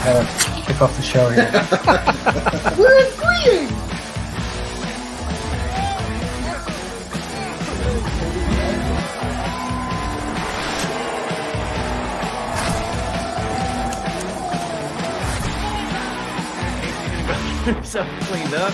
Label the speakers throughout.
Speaker 1: Kind of kick off the show here.
Speaker 2: We're agreeing.
Speaker 3: Himself cleaned up.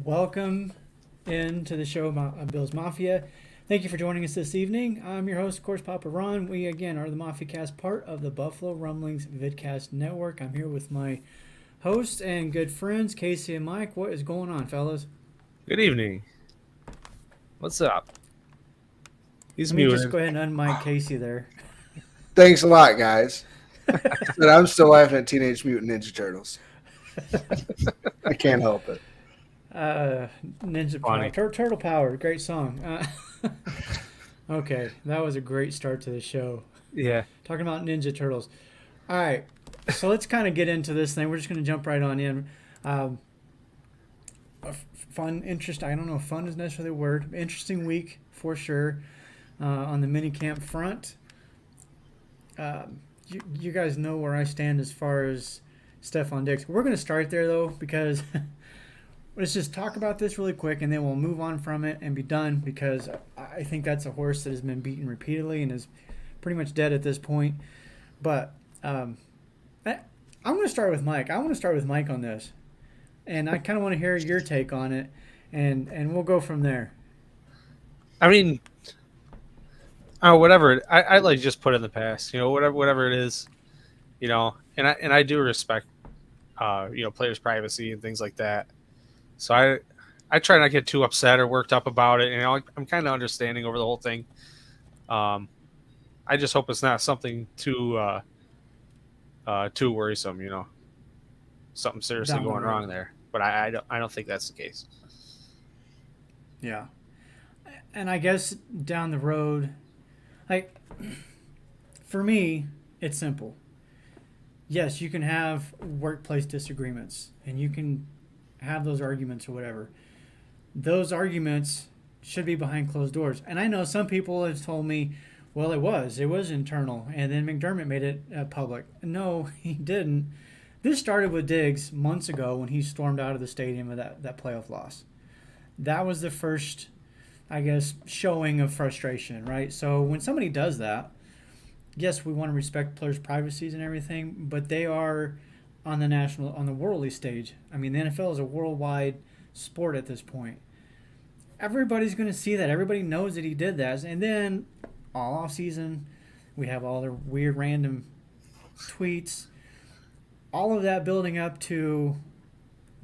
Speaker 4: Welcome into the show Bill's Mafia. Thank you for joining us this evening. I'm your host, of course, Papa Ron. We, again, are the Mafia Cast, part of the Buffalo Rumblings Vidcast Network. I'm here with my hosts and good friends, Casey and Mike. What is going on, fellas?
Speaker 3: Good evening. What's up? He's
Speaker 4: Let me
Speaker 3: muted.
Speaker 4: just go ahead and unmic Casey there.
Speaker 2: Thanks a lot, guys. But I'm still laughing at Teenage Mutant Ninja Turtles. I can't help it.
Speaker 4: Ninja
Speaker 3: Funny.
Speaker 4: Power. Turtle Power. Great song. Okay, that was a great start to the show.
Speaker 3: Yeah.
Speaker 4: Talking about Ninja Turtles. All right, so let's kind of get into this thing. We're just going to jump right on in. Fun, interest. I don't know if fun is necessarily a word. Interesting week for sure on the minicamp front. You guys know where I stand as far as Stephon Diggs. We're going to start there, though, because let's just talk about this really quick, and then we'll move on from it and be done, because I think that's a horse that has been beaten repeatedly and is pretty much dead at this point. But I'm going to start with Mike. I want to start with Mike on this, and I kind of want to hear your take on it, and we'll go from there.
Speaker 3: I mean, whatever. I like just put in the past. Whatever it is. And I do respect, players' privacy and things like that. So I try not to get too upset or worked up about it. And I'm kind of understanding over the whole thing. I just hope it's not something too worrisome. Something seriously
Speaker 4: Down the
Speaker 3: going
Speaker 4: road.
Speaker 3: wrong there. But I don't think that's the case.
Speaker 4: Yeah. And I guess down the road, like, for me, it's simple. Yes, you can have workplace disagreements, and you can have those arguments or whatever. Those arguments should be behind closed doors. And I know some people have told me, well, it was internal, and then McDermott made it public. No, he didn't. This started with Diggs months ago when he stormed out of the stadium with that playoff loss. That was the first, I guess, showing of frustration, right? So when somebody does that, yes, we want to respect players' privacies and everything, but they are on the worldly stage. I mean, the NFL is a worldwide sport at this point. Everybody's going to see that. Everybody knows that he did that. And then all off season, we have all the weird random tweets. All of that building up to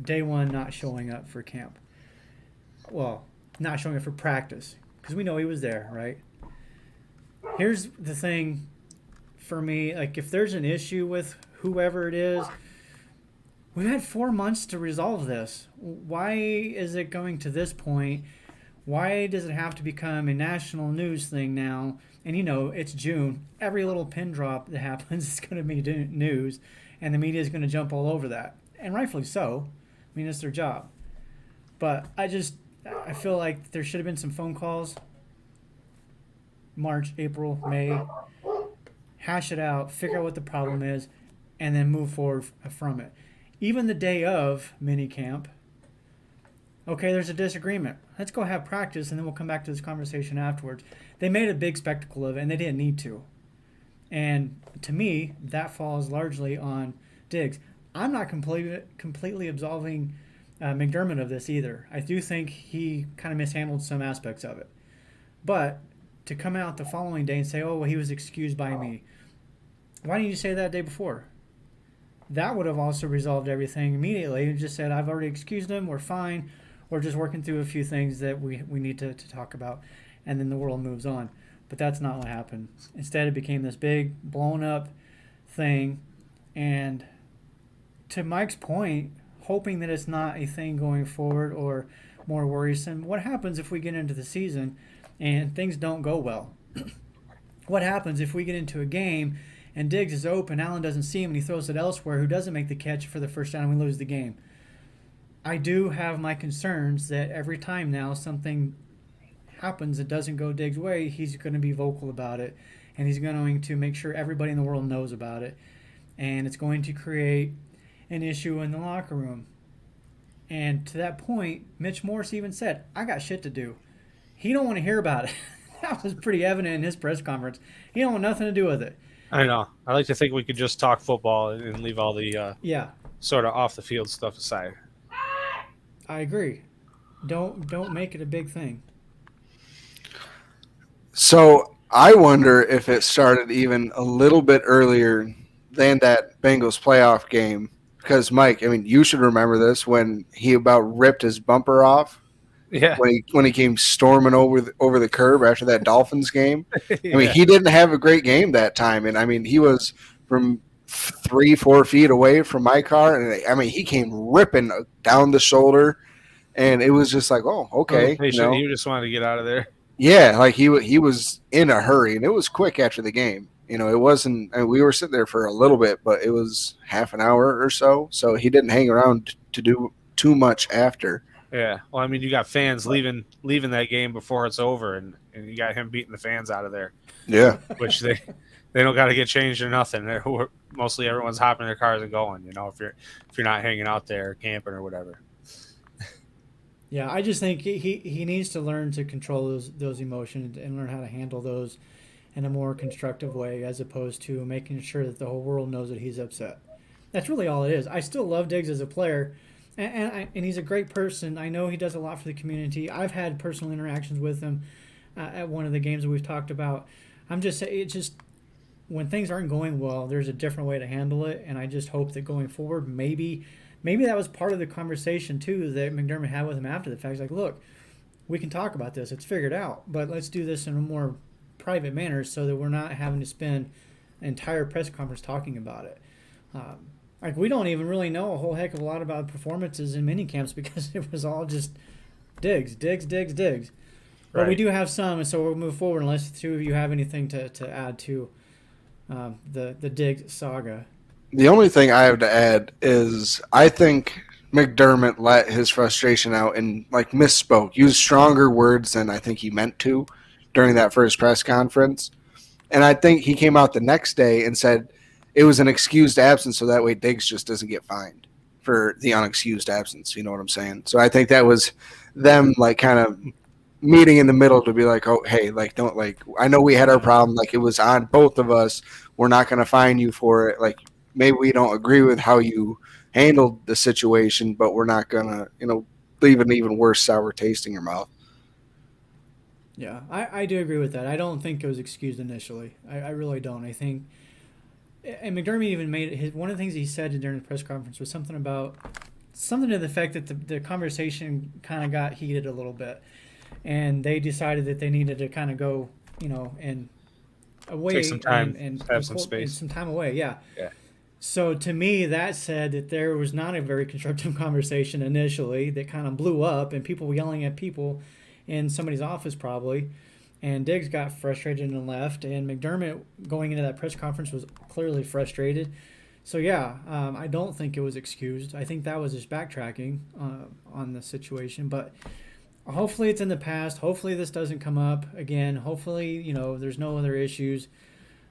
Speaker 4: day one not showing up for camp. Well, not showing up for practice, because we know he was there, right? Here's the thing for me. Like, if there's an issue with whoever it is, we've had 4 months to resolve this. Why is it going to this point? Why does it have to become a national news thing now? And it's June. Every little pin drop that happens is going to be news, and the media is going to jump all over that. And rightfully so. I mean, it's their job. But I feel like there should have been some phone calls. March, April, May. Hash it out, figure out what the problem is, and then move forward from it. Even the day of minicamp, okay, there's a disagreement. Let's go have practice, and then we'll come back to this conversation afterwards. They made a big spectacle of it, and they didn't need to. And to me, that falls largely on Diggs. I'm not completely absolving McDermott of this either. I do think he kind of mishandled some aspects of it. But to come out the following day and say, oh, well, he was excused by me. Why didn't you say that day before? That would have also resolved everything immediately. You just said, I've already excused him, we're fine. We're just working through a few things that we need to talk about, and then the world moves on. But that's not what happened. Instead, it became this big, blown-up thing. And to Mike's point, hoping that it's not a thing going forward or more worrisome, what happens if we get into the season and things don't go well. What happens if we get into a game and Diggs is open, Allen doesn't see him, and he throws it elsewhere, who doesn't make the catch for the first down, and we lose the game? I do have my concerns that every time now something happens that doesn't go Diggs' way, he's going to be vocal about it, and he's going to make sure everybody in the world knows about it, and it's going to create an issue in the locker room. And to that point, Mitch Morse even said, "I got shit to do." He don't want to hear about it. That was pretty evident in his press conference. He don't want nothing to do with it.
Speaker 3: I know. I like to think we could just talk football and leave all the
Speaker 4: Yeah,
Speaker 3: sort of off the field stuff aside.
Speaker 4: I agree. Don't make it a big thing.
Speaker 2: So I wonder if it started even a little bit earlier than that Bengals playoff game. Because, Mike, I mean, you should remember this when he about ripped his bumper off
Speaker 3: Yeah.
Speaker 2: when he came storming over the curb after that Dolphins game.
Speaker 3: Yeah.
Speaker 2: I mean, he didn't have a great game that time, and I mean, he was from 3-4 feet away from my car, and I mean, he came ripping down the shoulder, and it was just like, oh, okay, you know?
Speaker 3: You just wanted to get out of there.
Speaker 2: Yeah, like he was in a hurry, and it was quick after the game. You know, it wasn't. I mean, we were sitting there for a little bit, but it was half an hour or so. So he didn't hang around to do too much after.
Speaker 3: Yeah. Well, I mean, you got fans leaving that game before it's over, and you got him beating the fans out of there,
Speaker 2: Yeah,
Speaker 3: which they don't got to get changed or nothing. Mostly everyone's hopping in their cars and going. You know, if you're not hanging out there camping or whatever.
Speaker 4: Yeah, I just think he needs to learn to control those emotions and learn how to handle those in a more constructive way, as opposed to making sure that the whole world knows that he's upset. That's really all it is. I still love Diggs as a player, and he's a great person. I know he does a lot for the community. I've had personal interactions with him at one of the games that we've talked about. I'm just saying, it's just when things aren't going well, there's a different way to handle it, and I just hope that going forward, maybe that was part of the conversation too that McDermott had with him after the fact. He's like, look, we can talk about this. It's figured out, but let's do this in a more private manner so that we're not having to spend an entire press conference talking about it. Like, we don't even really know a whole heck of a lot about performances in mini camps because it was all just Diggs. But
Speaker 3: Right.
Speaker 4: we do have some, and so we'll move forward unless the two of you have anything to add to the Diggs saga.
Speaker 2: the only thing I have to add is I think McDermott let his frustration out and like misspoke, used stronger words than I think he meant to during that first press conference. And I think he came out the next day and said it was an excused absence, so that way Diggs just doesn't get fined for the unexcused absence. You know what I'm saying? So I think that was them like kind of meeting in the middle to be like, oh, hey, like don't like I know we had our problem, like it was on both of us. We're not going to fine you for it. Like maybe we don't agree with how you handled the situation, but we're not going to, you know, leave an even worse sour taste in your mouth.
Speaker 4: Yeah, I do agree with that. I don't think it was excused initially. I really don't. I think, and McDermott even made it one of the things he said during the press conference was something to the effect that the conversation kind of got heated a little bit, and they decided that they needed to kind of go, you know, and away,
Speaker 3: Take some time,
Speaker 4: and
Speaker 3: have some
Speaker 4: and
Speaker 3: space.
Speaker 4: some time away. Yeah.
Speaker 3: Yeah.
Speaker 4: So to me, that said that there was not a very constructive conversation initially. That kind of blew up, and people were yelling at people in somebody's office probably, and Diggs got frustrated and left, and McDermott going into that press conference was clearly frustrated. So yeah, I don't think it was excused. I think that was just backtracking on the situation, but hopefully it's in the past. Hopefully this doesn't come up again. Hopefully, you know, there's no other issues.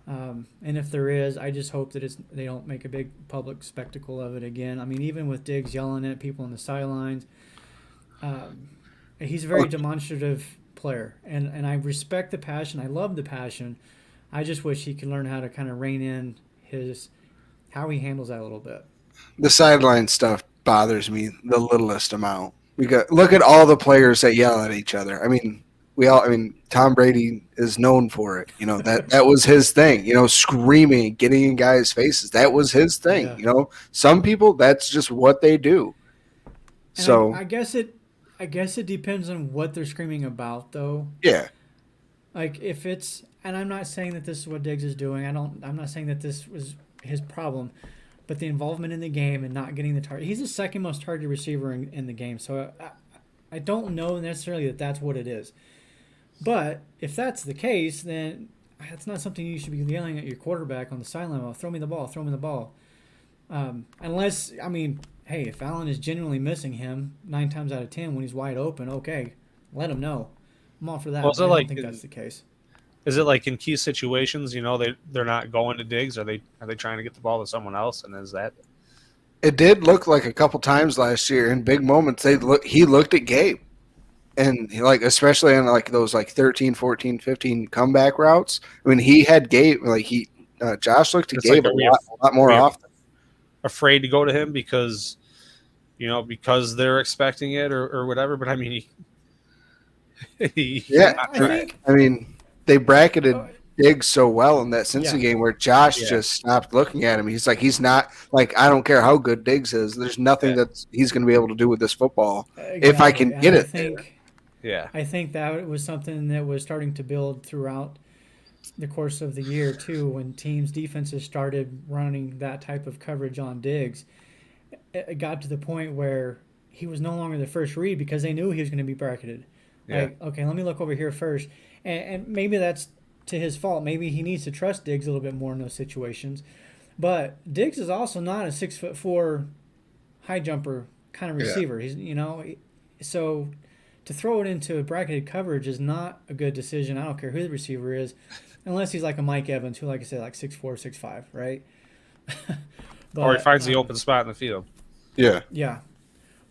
Speaker 4: And if there is, I just hope that they don't make a big public spectacle of it again. I mean, even with Diggs yelling at people on the sidelines, he's a very demonstrative player, and I respect the passion. I love the passion. I just wish he could learn how to kind of rein in how he handles that a little bit.
Speaker 2: The sideline stuff bothers me the littlest amount. Look at all the players that yell at each other. I mean, Tom Brady is known for it. You know, that was his thing, you know, screaming, getting in guys' faces. That was his thing.
Speaker 4: Yeah.
Speaker 2: You know, some people, that's just what they do.
Speaker 4: And
Speaker 2: So
Speaker 4: I guess it depends on what they're screaming about, though.
Speaker 2: yeah,
Speaker 4: Like if it's, and I'm not saying that this is what Diggs is doing. I'm not saying that this was his problem, but the involvement in the game and not getting the target. He's the second most targeted receiver in the game. So I don't know necessarily that that's what it is. But if that's the case, then that's not something you should be yelling at your quarterback on the sideline. Well, throw me the ball, throw me the ball. Unless, I mean, hey, if Allen is genuinely missing him 9 times out of 10 when he's wide open, okay, let him know. I'm all for that.
Speaker 3: Well, is
Speaker 4: But
Speaker 3: it
Speaker 4: I don't
Speaker 3: like
Speaker 4: think that's the case.
Speaker 3: is it like in key situations? You know, they're not going to Diggs. Are they trying to get the ball to someone else? And is that
Speaker 2: It did look like a couple times last year in big moments. He looked at Gabe, and like especially in like those like 13, 14, 15 comeback routes. I mean, he had Gabe Josh looked at
Speaker 3: it's like
Speaker 2: Gabe a lot more
Speaker 3: we
Speaker 2: often.
Speaker 3: afraid to go to him because because they're expecting it or whatever? But I mean, he's
Speaker 2: Yeah,
Speaker 3: not
Speaker 4: I
Speaker 3: trying.
Speaker 4: think.
Speaker 2: I mean, they bracketed Diggs so well in that Cincy
Speaker 4: Yeah.
Speaker 2: game where Josh
Speaker 3: Yeah.
Speaker 2: just stopped looking at him. He's not like, I don't care how good Diggs is. There's nothing
Speaker 3: Yeah.
Speaker 2: that he's going to be able to do with this football if I
Speaker 4: Exactly.
Speaker 2: can
Speaker 4: And
Speaker 2: get
Speaker 4: I
Speaker 2: it there.
Speaker 4: think.
Speaker 3: Yeah,
Speaker 4: I think that was something that was starting to build throughout the course of the year too, when teams' defenses started running that type of coverage on Diggs. It got to the point where he was no longer the first read because they knew he was going to be bracketed.
Speaker 3: yeah,
Speaker 4: Like, okay, let me look over here first, and maybe that's to his fault. Maybe he needs to trust Diggs a little bit more in those situations. But Diggs is also not a 6'4" high jumper kind of
Speaker 2: Yeah.
Speaker 4: receiver. He's so to throw it into bracketed coverage is not a good decision. I don't care who the receiver is, unless he's like a Mike Evans, who, like I said, like 6'4", 6'5", right?
Speaker 3: or he finds the
Speaker 4: um,
Speaker 3: open spot in the field.
Speaker 2: Yeah.
Speaker 4: yeah,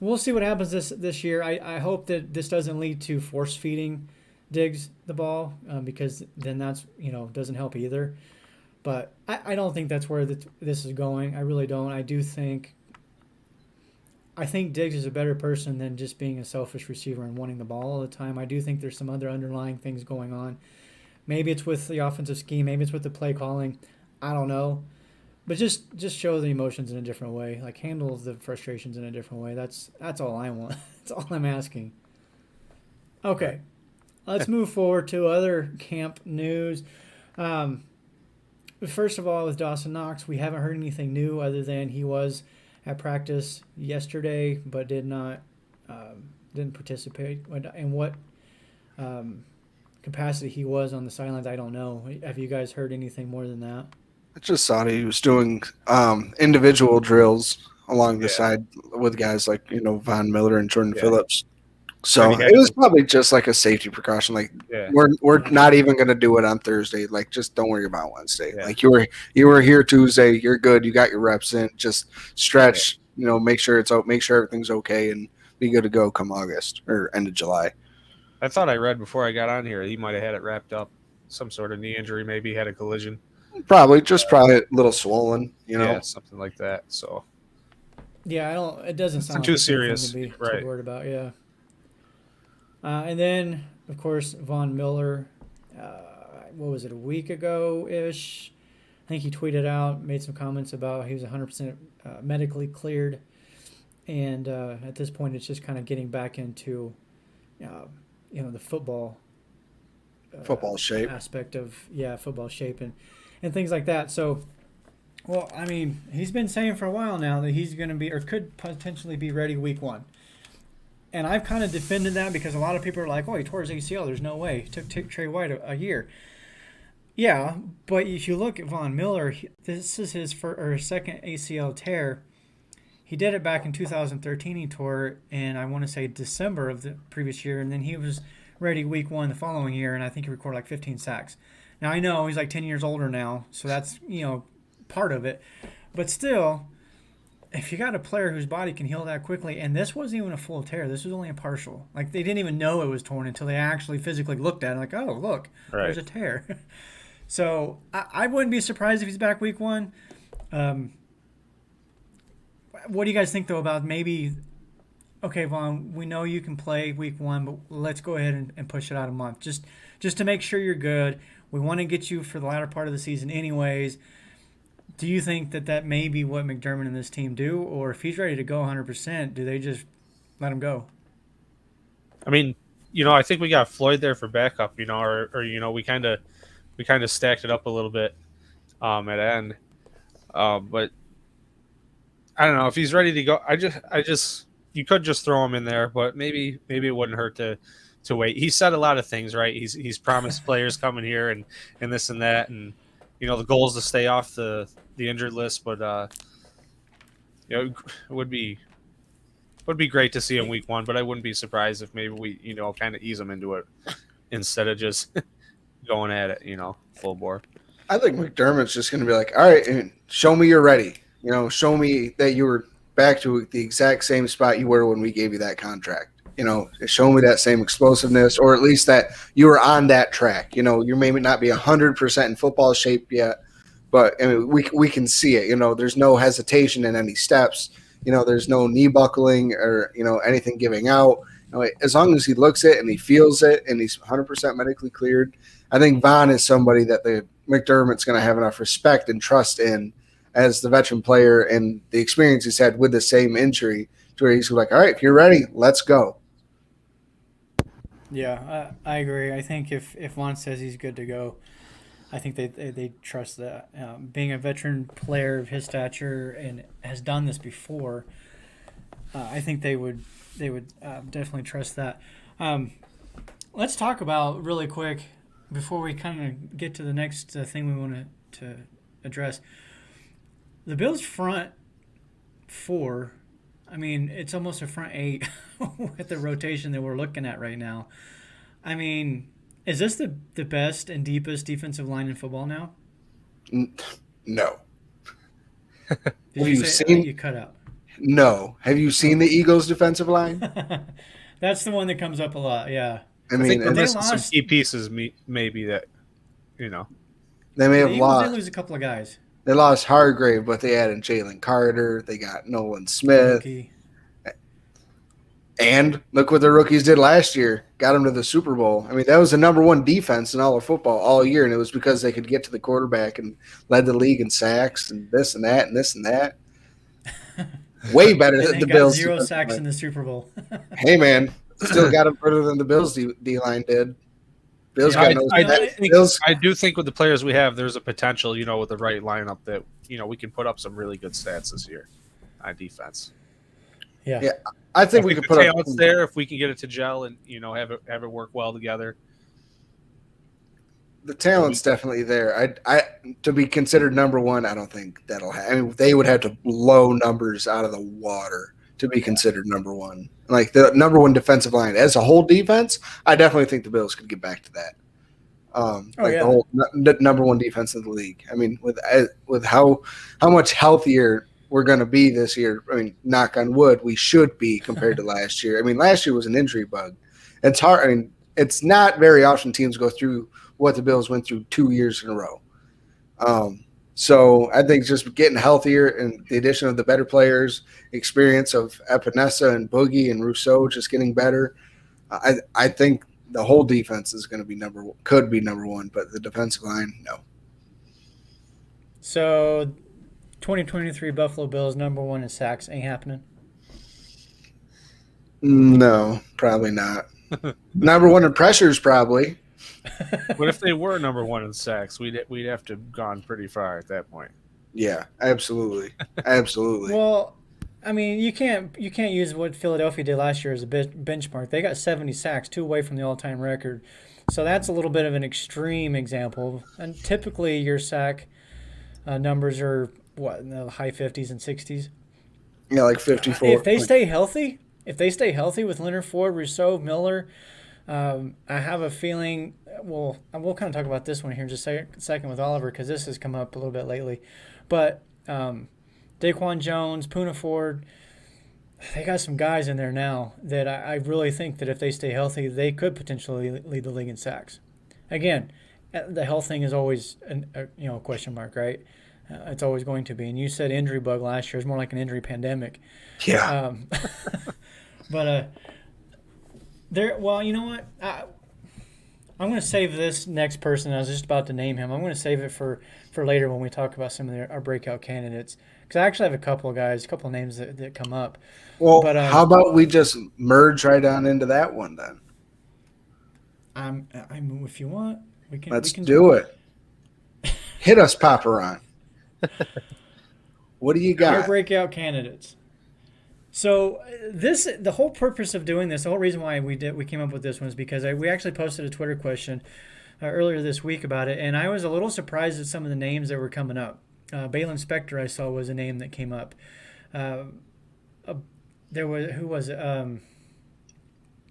Speaker 4: we'll see what happens this year. I hope that this doesn't lead to force feeding Diggs the ball, because then that's doesn't help either. But I don't think that's where this is going. I really don't. I think Diggs is a better person than just being a selfish receiver and wanting the ball all the time. I do think there's some other underlying things going on. Maybe it's with the offensive scheme. Maybe it's with the play calling. I don't know. But just show the emotions in a different way. Like, handle the frustrations in a different way. That's all I want. That's all I'm asking. Okay, let's move forward to other camp news. Um, First of all, with Dawson Knox, we haven't heard anything new other than he was at practice yesterday, but didn't participate. In what capacity he was on the sidelines, I don't know. Have you guys heard anything more than that?
Speaker 2: I just saw he was doing individual drills along the
Speaker 3: Yeah.
Speaker 2: side with guys like, Von Miller and Jordan
Speaker 3: Yeah.
Speaker 2: Phillips.
Speaker 3: And
Speaker 2: So
Speaker 3: he had
Speaker 2: it was
Speaker 3: to-
Speaker 2: probably just like a safety precaution. Like,
Speaker 3: Yeah,
Speaker 2: we're not even going to do it on Thursday. Like, just don't worry about Wednesday.
Speaker 3: Yeah.
Speaker 2: Like, you were here Tuesday. You're good. You got your reps in. Just stretch. Make sure it's out. Make sure everything's okay, and be good to go come August or end of July.
Speaker 3: I thought I read before I got on here he might have had it wrapped up, some sort of knee injury, maybe had a collision.
Speaker 2: Probably a little swollen.
Speaker 3: Yeah, something like that. So
Speaker 4: Yeah, I don't. It doesn't
Speaker 3: Nothing
Speaker 4: sound
Speaker 3: too
Speaker 4: like it's anything
Speaker 3: serious,
Speaker 4: to be
Speaker 3: right.
Speaker 4: too worried about. Yeah. And then, of course, Von Miller. What was it, a week ago ish? I think he tweeted out, made some comments about he was 100% medically cleared, and at this point, it's just kind of getting back into, the football
Speaker 2: Football shape.
Speaker 4: aspect of football shape and things like that. So, well, I mean, he's been saying for a while now that he's going to be or could potentially be ready week 1. And I've kind of defended that because a lot of people are like, "Oh, he tore his ACL. There's no way." It took Trey White a year. Yeah, but if you look at Von Miller, this is his second ACL tear. He did it back in 2013. He tore it in, I want to say, December of the previous year, and then he was ready week 1 the following year, and I think he recorded like 15 sacks. Now, I know he's like 10 years older now, so that's, part of it. But still, if you got a player whose body can heal that quickly, and this wasn't even a full tear, this was only a partial. Like, they didn't even know it was torn until they actually physically looked at it, like, oh, look, there's a tear. So I wouldn't be surprised if he's back week 1. What do you guys think, though, about maybe, okay, Vaughn, we know you can play week 1, but let's go ahead and push it out a month just to make sure you're good. We want to get you for the latter part of the season anyways. Do you think that may be what McDermott and this team do? Or if he's ready to go 100%, do they just let him go?
Speaker 3: I mean, I think we got Floyd there for backup, or we kind of stacked it up a little bit at end. But I don't know if he's ready to go. I just you could just throw him in there, but maybe it wouldn't hurt to to wait. He said a lot of things, right? He's promised players coming here and this and that, and the goal is to stay off the injured list. But it would be great to see him week 1. But I wouldn't be surprised if maybe we kind of ease him into it instead of just going at it, full bore.
Speaker 2: I think McDermott's just going to be like, all right, show me you're ready. Show me that you were back to the exact same spot you were when we gave you that contract. Show me that same explosiveness, or at least that you were on that track. You may not be 100% in football shape yet, but we can see it. There's no hesitation in any steps. There's no knee buckling or anything giving out. As long as he looks it and he feels it and he's 100% medically cleared, I think Von is somebody that the McDermott's going to have enough respect and trust in as the veteran player and the experience he's had with the same injury to where he's like, all right, if you're ready, let's go.
Speaker 4: Yeah, I agree. I think if Vaughn says he's good to go, I think they trust that. Being a veteran player of his stature and has done this before, I think they would definitely trust that. Let's talk about really quick before we kind of get to the next thing we want to address. The Bills' front 4, I mean, it's almost a front 8 with the rotation that we're looking at right now. I mean, is this the best and deepest defensive line in football now?
Speaker 2: No.
Speaker 4: Did
Speaker 2: Have
Speaker 4: you
Speaker 2: you
Speaker 4: say
Speaker 2: seen?
Speaker 4: you cut out?
Speaker 2: No. Have you seen the Eagles' defensive line?
Speaker 4: That's the one that comes up a lot, yeah.
Speaker 2: I
Speaker 3: I
Speaker 2: mean,
Speaker 3: think we're
Speaker 2: and
Speaker 3: missing some
Speaker 4: lost-
Speaker 3: key pieces, maybe that
Speaker 2: they may
Speaker 4: The
Speaker 2: have
Speaker 4: Eagles
Speaker 2: lost.
Speaker 4: did lose a couple of guys.
Speaker 2: They lost Hargrave, but they added Jalen Carter. They got Nolan Smith.
Speaker 4: Rookie.
Speaker 2: And look what the rookies did last year. Got them to the Super Bowl. I mean, that was the number 1 defense in all of football all year, and it was because they could get to the quarterback and led the league in sacks and this and that and this and that. Way better
Speaker 4: And
Speaker 2: than
Speaker 4: they
Speaker 2: the
Speaker 4: got
Speaker 2: Bills.
Speaker 4: 0
Speaker 2: defensive
Speaker 4: sacks
Speaker 2: line.
Speaker 4: in the Super Bowl.
Speaker 2: Hey, man, still got them further than the Bills D-line did. Bills got no
Speaker 3: I do think with the players we have, there's a potential, with the right lineup that, we can put up some really good stats this year on defense.
Speaker 4: Yeah.
Speaker 2: I think we
Speaker 3: the
Speaker 2: could put up.
Speaker 3: talent's there if we can get it to gel and, have it work well together.
Speaker 2: The talent's definitely there. I to be considered number 1, I don't think that'll happen. I mean, they would have to blow numbers out of the water to be considered number 1. Like the number 1 defensive line as a whole defense, I definitely think the Bills could get back to that. The whole number 1 defense in the league. I mean, with how much healthier we're going to be this year. I mean, knock on wood, we should be compared to last year. I mean, last year was an injury bug. It's hard. I mean, it's not very often teams go through what the Bills went through 2 years in a row. So I think just getting healthier and the addition of the better players, experience of Epinesa and Boogie and Rousseau just getting better. I think the whole defense is going to be could be number 1, but the defensive line, no.
Speaker 4: So 2023 Buffalo Bills number 1 in sacks ain't happening.
Speaker 2: No, probably not. Number 1 in pressures, probably.
Speaker 3: But if they were number 1 in sacks, we'd have to have gone pretty far at that point.
Speaker 2: Yeah, absolutely.
Speaker 4: Well, I mean, you can't use what Philadelphia did last year as a benchmark. They got 70 sacks, 2 away from the all-time record. So that's a little bit of an extreme example. And typically your sack numbers are, in the high 50s and 60s?
Speaker 2: Yeah, like 54.
Speaker 4: If they stay healthy with Leonard Ford, Rousseau, Miller, I have a feeling, we'll kind of talk about this one here in just a second with Oliver because this has come up a little bit lately. But Daquan Jones, Poona Ford, they got some guys in there now that I really think that if they stay healthy, they could potentially lead the league in sacks. Again, the health thing is always a question mark, right? It's always going to be. And you said injury bug last year. It's more like an injury pandemic.
Speaker 2: Yeah.
Speaker 4: But well, you know what? I'm going to save this next person. I was just about to name him. I'm going to save it for later when we talk about some of our breakout candidates. Because I actually have a couple of names that come up.
Speaker 2: Well,
Speaker 4: but,
Speaker 2: how about we just merge right on into that one then?
Speaker 4: If you want, we can.
Speaker 2: Let's do it. Hit us, Papa Ron. What do you got?
Speaker 4: Your breakout candidates. So the whole purpose of doing this, the whole reason why we came up with this one is because we actually posted a Twitter question earlier this week about it, and I was a little surprised at some of the names that were coming up. Balin Spector, I saw, was a name that came up. There was who was it?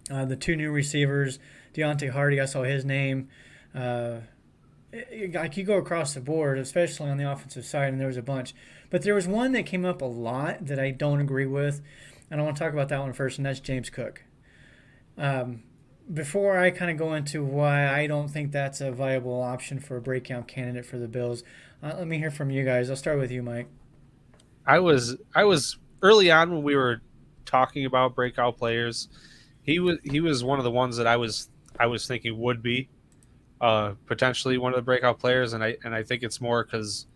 Speaker 4: The two new receivers, Deontay Hardy. I saw his name. Like you go across the board, especially on the offensive side, and there was a bunch. But there was one that came up a lot that I don't agree with, and I want to talk about that one first, and that's James Cook. Before I kind of go into why I don't think that's a viable option for a breakout candidate for the Bills, let me hear from you guys. I'll start with you, Mike.
Speaker 3: I was early on when we were talking about breakout players. He was one of the ones that I was thinking would be potentially one of the breakout players, and I think it's more because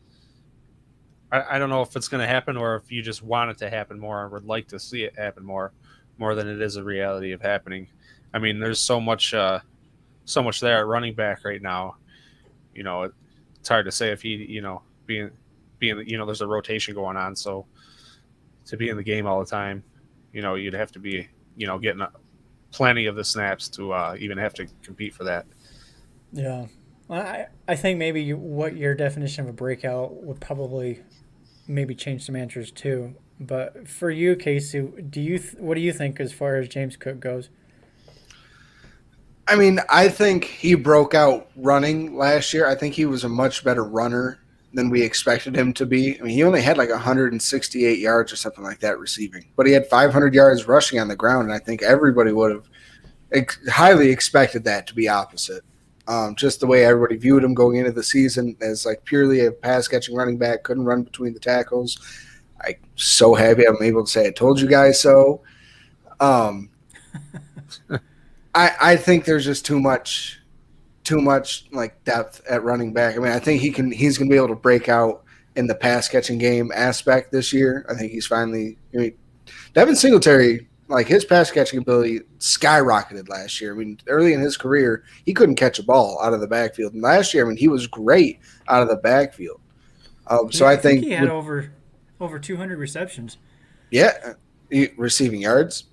Speaker 3: I don't know if it's going to happen or if you just want it to happen more or would like to see it happen more than it is a reality of happening. I mean, there's so much there at running back right now. You know, it's hard to say if he, being there's a rotation going on, so to be in the game all the time, you'd have to be, getting plenty of the snaps to even have to compete for that.
Speaker 4: Yeah. Well, I think maybe what your definition of a breakout would probably maybe change some answers too. But for you, Casey, what do you think as far as James Cook goes?
Speaker 2: I mean, I think he broke out running last year. I think he was a much better runner than we expected him to be. I mean, he only had like 168 yards or something like that receiving, but he had 500 yards rushing on the ground, and I think everybody would have highly expected that to be opposite. Just the way everybody viewed him going into the season as like purely a pass-catching running back, couldn't run between the tackles. I'm so happy I'm able to say I told you guys so. I think there's just too much like depth at running back. I mean, I think he's going to be able to break out in the pass catching game aspect this year. I think he's finally. I mean, Devin Singletary, like his pass catching ability skyrocketed last year. I mean, early in his career, he couldn't catch a ball out of the backfield. And last year, I mean, he was great out of the backfield. So I think
Speaker 4: he had over 200 receptions.
Speaker 2: Yeah, receiving yards.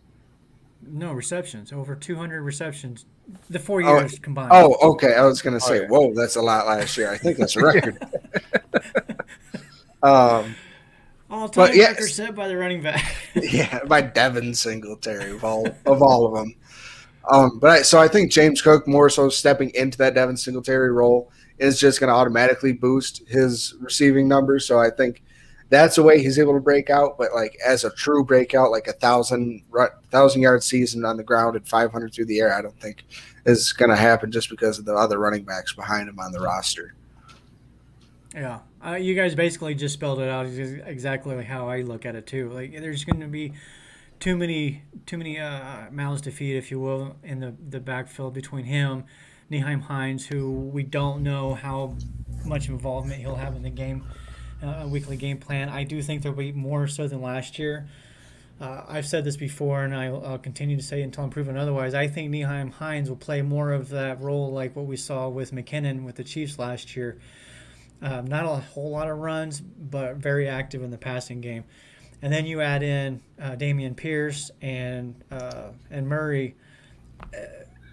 Speaker 4: No, receptions. Over 200 receptions. The 4 years combined.
Speaker 2: Oh, okay. I was going to say, whoa, that's a lot last year. I think that's a record.
Speaker 4: All-time record set by the running back.
Speaker 2: Yeah, by Devin Singletary of all of them. So I think James Cook more so stepping into that Devin Singletary role is just going to automatically boost his receiving numbers. So I think that's the way he's able to break out. But like as a true breakout, like 1,000-yard season on the ground and 500 through the air, I don't think is going to happen just because of the other running backs behind him on the roster.
Speaker 4: Yeah, you guys basically just spelled it out exactly how I look at it too. Like there's going to be too many mouths to feed, if you will, in the backfield between him, Nyheim Hines, who we don't know how much involvement he'll have in the game. A weekly game plan. I do think there'll be more so than last year. I've said this before, and I'll continue to say it until I'm proven otherwise. I think Nyheim Hines will play more of that role like what we saw with McKinnon with the Chiefs last year. Not a whole lot of runs, but very active in the passing game. And then you add in Dameon Pierce and Murray.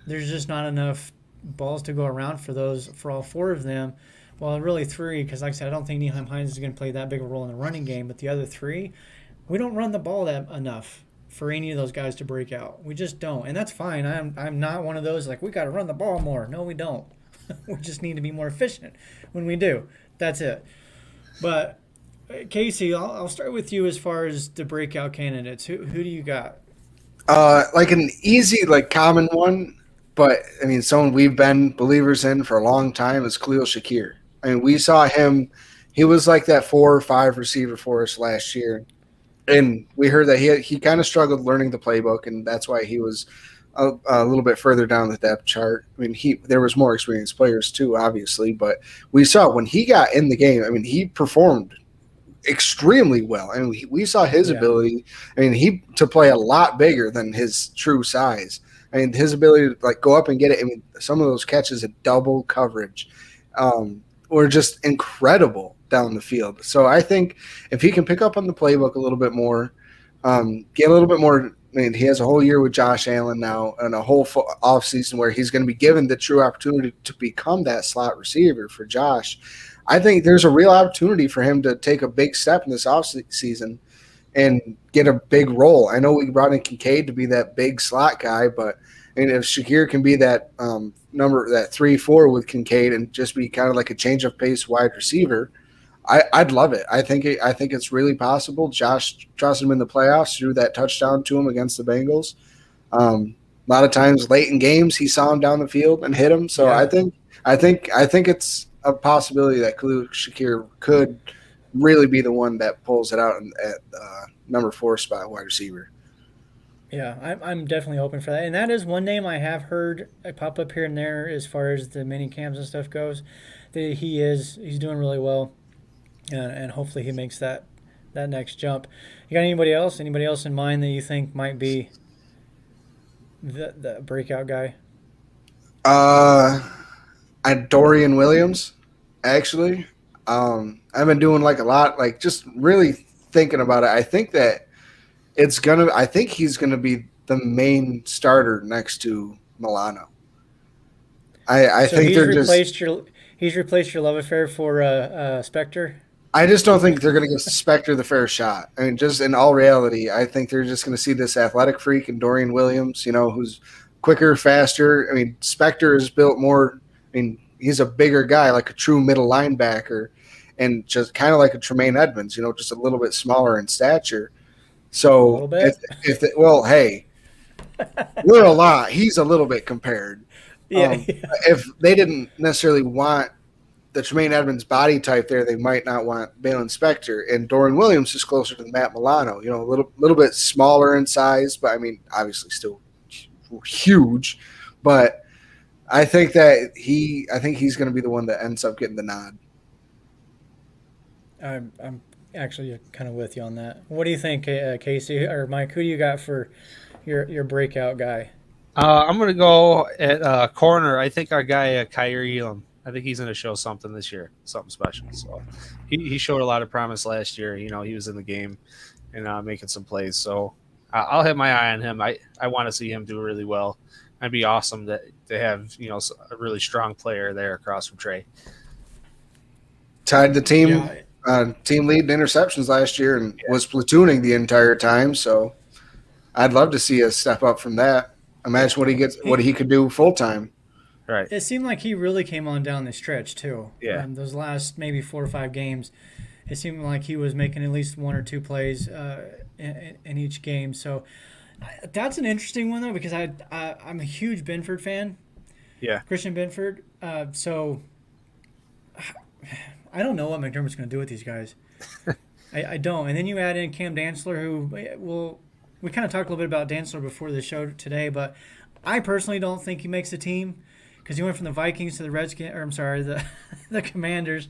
Speaker 4: There's just not enough balls to go around for all four of them. Well, really three, because like I said, I don't think Nyheim Hines is going to play that big a role in the running game. But the other three, we don't run the ball that enough for any of those guys to break out. We just don't, and that's fine. I'm not one of those like we got to run the ball more. No, we don't. We just need to be more efficient when we do. That's it. But Casey, I'll start with you as far as the breakout candidates. Who do you got?
Speaker 2: Like an easy, like common one, but I mean, someone we've been believers in for a long time is Khalil Shakir. I mean, we saw him. He was like that 4 or 5 receiver for us last year, and we heard that he kind of struggled learning the playbook, and that's why he was a little bit further down the depth chart. I mean, there was more experienced players too, obviously, but we saw when he got in the game. I mean, he performed extremely well, and we saw his ability. I mean, to play a lot bigger than his true size. I mean, his ability to like go up and get it. I mean, some of those catches at double coverage. Were just incredible down the field. So I think if he can pick up on the playbook a little bit more, Get a little bit more. I mean, he has a whole year with Josh Allen now and a whole offseason where he's going to be given the true opportunity to become that slot receiver for Josh. I think there's a real opportunity for him to take a big step in this offseason and get a big role. I know we brought in Kincaid to be that big slot guy, but if Shakir can be that that 3-4 with Kincaid and just be kind of like a change of pace wide receiver, I'd love it. I think it's really possible. Josh trusted him in the playoffs, threw that touchdown to him against the Bengals. A lot of times late in games, he saw him down the field and hit him. So yeah. I think it's a possibility that Khalil Shakir could really be the one that pulls it out at number 4 spot wide receiver.
Speaker 5: Yeah, I'm definitely hoping for that. And that is one name I have heard pop up here and there as far as the mini camps and stuff goes. He's doing really well. And hopefully he makes that next jump. You got anybody else? Anybody else in mind that you think might be the breakout guy?
Speaker 2: Dorian Williams, actually. I've been doing like a lot, like just really thinking about it. I think that I think he's gonna be the main starter next to Milano. I think
Speaker 5: he's replaced your love affair for Spectre.
Speaker 2: I just don't think they're going to give Spectre the fair shot. I mean, just in all reality, I think they're just going to see this athletic freak in Dorian Williams, who's quicker, faster. I mean, Spectre is built more. I mean, he's a bigger guy, like a true middle linebacker, and just kind of like a Tremaine Edmonds, just a little bit smaller in stature. So,
Speaker 5: a little bit?
Speaker 2: Hey, we're a lot. He's a little bit compared.
Speaker 5: Yeah.
Speaker 2: If they didn't necessarily want the Tremaine Edmonds body type there, they might not want Balin Spector. And Dorian Williams is closer to Matt Milano, a little bit smaller in size, but I mean, obviously still huge. But I think he's going to be the one that ends up getting the nod.
Speaker 5: I'm actually kind of with you on that. What do you think, Casey or Mike? Who do you got for your breakout guy?
Speaker 3: I'm going to go at corner. I think our guy, Kyrie Elam. I think he's going to show something this year, something special. So he showed a lot of promise last year. He was in the game and making some plays. So I'll have my eye on him. I want to see him do really well. It'd be awesome to have a really strong player there across from Trey.
Speaker 2: Tied the team team lead in interceptions last year and was platooning the entire time. So I'd love to see us step up from that. Imagine what he could do full time.
Speaker 3: Right.
Speaker 5: It seemed like he really came on down the stretch too.
Speaker 3: Yeah.
Speaker 5: Those last maybe 4 or 5 games, it seemed like he was making at least 1 or 2 plays in each game. So that's an interesting one though, because I'm a huge Benford fan.
Speaker 3: Yeah.
Speaker 5: Christian Benford. So I don't know what McDermott's going to do with these guys. I don't. And then you add in Cam Dantzler, who we kind of talked a little bit about Dantzler before the show today, but I personally don't think he makes the team. Because he went from the Vikings to the Redskins, or I'm sorry, the Commanders,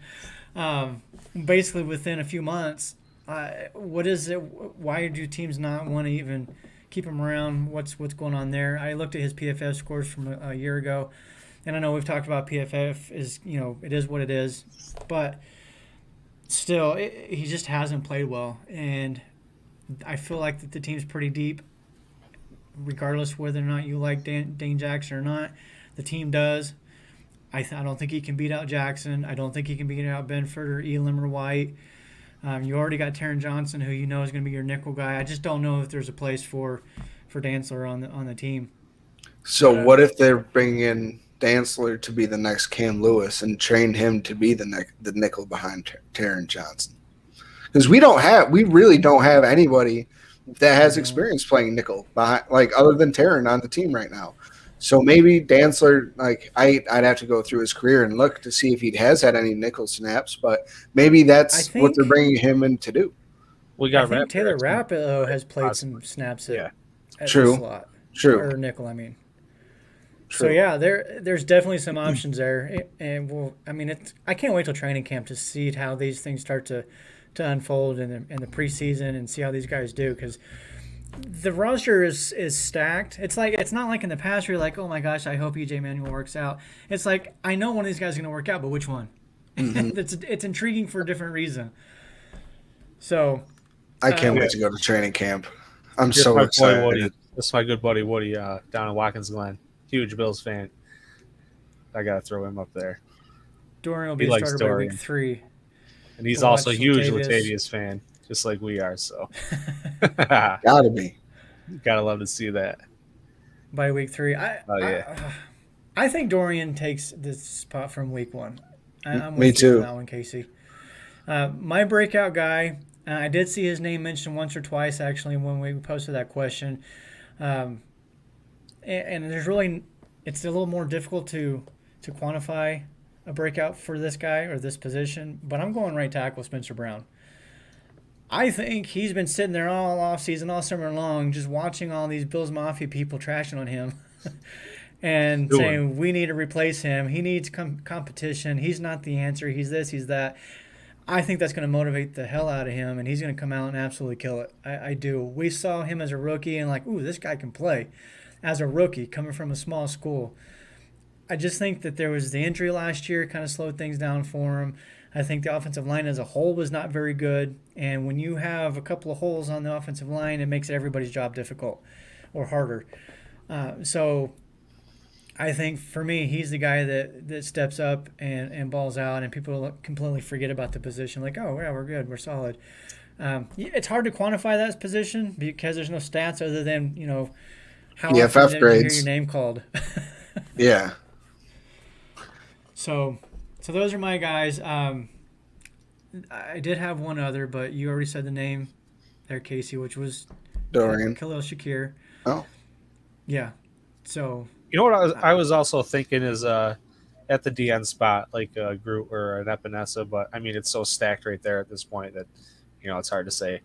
Speaker 5: basically within a few months. What is it? Why do teams not want to even keep him around? What's going on there? I looked at his PFF scores from a year ago, and I know we've talked about PFF is it is what it is, but still he just hasn't played well, and I feel like that the team's pretty deep, regardless whether or not you like Dane Jackson or not. The team does. I don't think he can beat out Jackson. I don't think he can beat out Benford or Elam or White. You already got Taron Johnson, who is going to be your nickel guy. I just don't know if there's a place for Dantzler on the team.
Speaker 2: So what if they're bringing in Dantzler to be the next Cam Lewis and train him to be the nickel behind Taron Johnson? Because we really don't have anybody that has experience playing nickel behind, like other than Taron on the team right now. So maybe Dantzler, I'd have to go through his career and look to see if he has had any nickel snaps, but maybe that's what they're bringing him in to do.
Speaker 3: I
Speaker 5: think Taylor Rapp has played some snaps at the slot.
Speaker 2: True.
Speaker 5: Or nickel, I mean.
Speaker 2: True.
Speaker 5: So, yeah, there's definitely some options there. And, I can't wait till training camp to see how these things start to unfold in the preseason and see how these guys do, because – the roster is stacked. It's not like in the past where you're like, oh my gosh, I hope EJ Manuel works out. It's like, I know one of these guys is going to work out, but which one? Mm-hmm. It's intriguing for a different reason. So
Speaker 2: I can't wait to go to training camp. I'm
Speaker 3: Here's
Speaker 2: so
Speaker 3: my boy
Speaker 2: excited.
Speaker 3: Woody. This is my good buddy Woody down in Watkins Glen. Huge Bills fan. I gotta throw him up there.
Speaker 5: Dorian will
Speaker 3: He
Speaker 5: be a
Speaker 3: likes
Speaker 5: starter by
Speaker 3: Dorian.
Speaker 5: week 3.
Speaker 3: And he's
Speaker 5: To
Speaker 3: also a
Speaker 5: watch
Speaker 3: huge
Speaker 5: Latavius.
Speaker 3: Latavius fan, just like we are. So
Speaker 2: Gotta be.
Speaker 3: gotta love to see that.
Speaker 5: By week 3.
Speaker 3: Oh yeah.
Speaker 5: I think Dorian takes this spot from week 1. I'm
Speaker 2: Me
Speaker 5: with you on
Speaker 2: too.
Speaker 5: that one, Casey. My breakout guy, I did see his name mentioned once or twice actually when we posted that question. And there's really, it's a little more difficult to quantify a breakout for this guy or this position, but I'm going right tackle Spencer Brown. I think he's been sitting there all offseason, all summer long, just watching all these Bills Mafia people trashing on him and saying, we need to replace him. He needs competition. He's not the answer. He's this, he's that. I think that's going to motivate the hell out of him, and he's going to come out and absolutely kill it. I do. We saw him as a rookie and like, ooh, this guy can play. As a rookie, coming from a small school. I just think that there was the injury last year, kind of slowed things down for him. I think the offensive line as a whole was not very good. And when you have a couple of holes on the offensive line, it makes everybody's job difficult or harder. So I think for me, he's the guy that steps up and balls out, and people completely forget about the position. Like, oh, yeah, we're good. We're solid. It's hard to quantify that position because there's no stats other than, how
Speaker 2: PFF
Speaker 5: often did you hear
Speaker 2: grades.
Speaker 5: your name called.
Speaker 2: Yeah.
Speaker 5: So those are my guys. I did have one other, but you already said the name there, Casey, which was
Speaker 2: Dorian.
Speaker 5: Khalil Shakir.
Speaker 2: Oh.
Speaker 5: Yeah. So
Speaker 3: You know what I was also thinking is at the DN spot, like a Groot or an Epinesa, but I mean it's so stacked right there at this point that it's hard to say.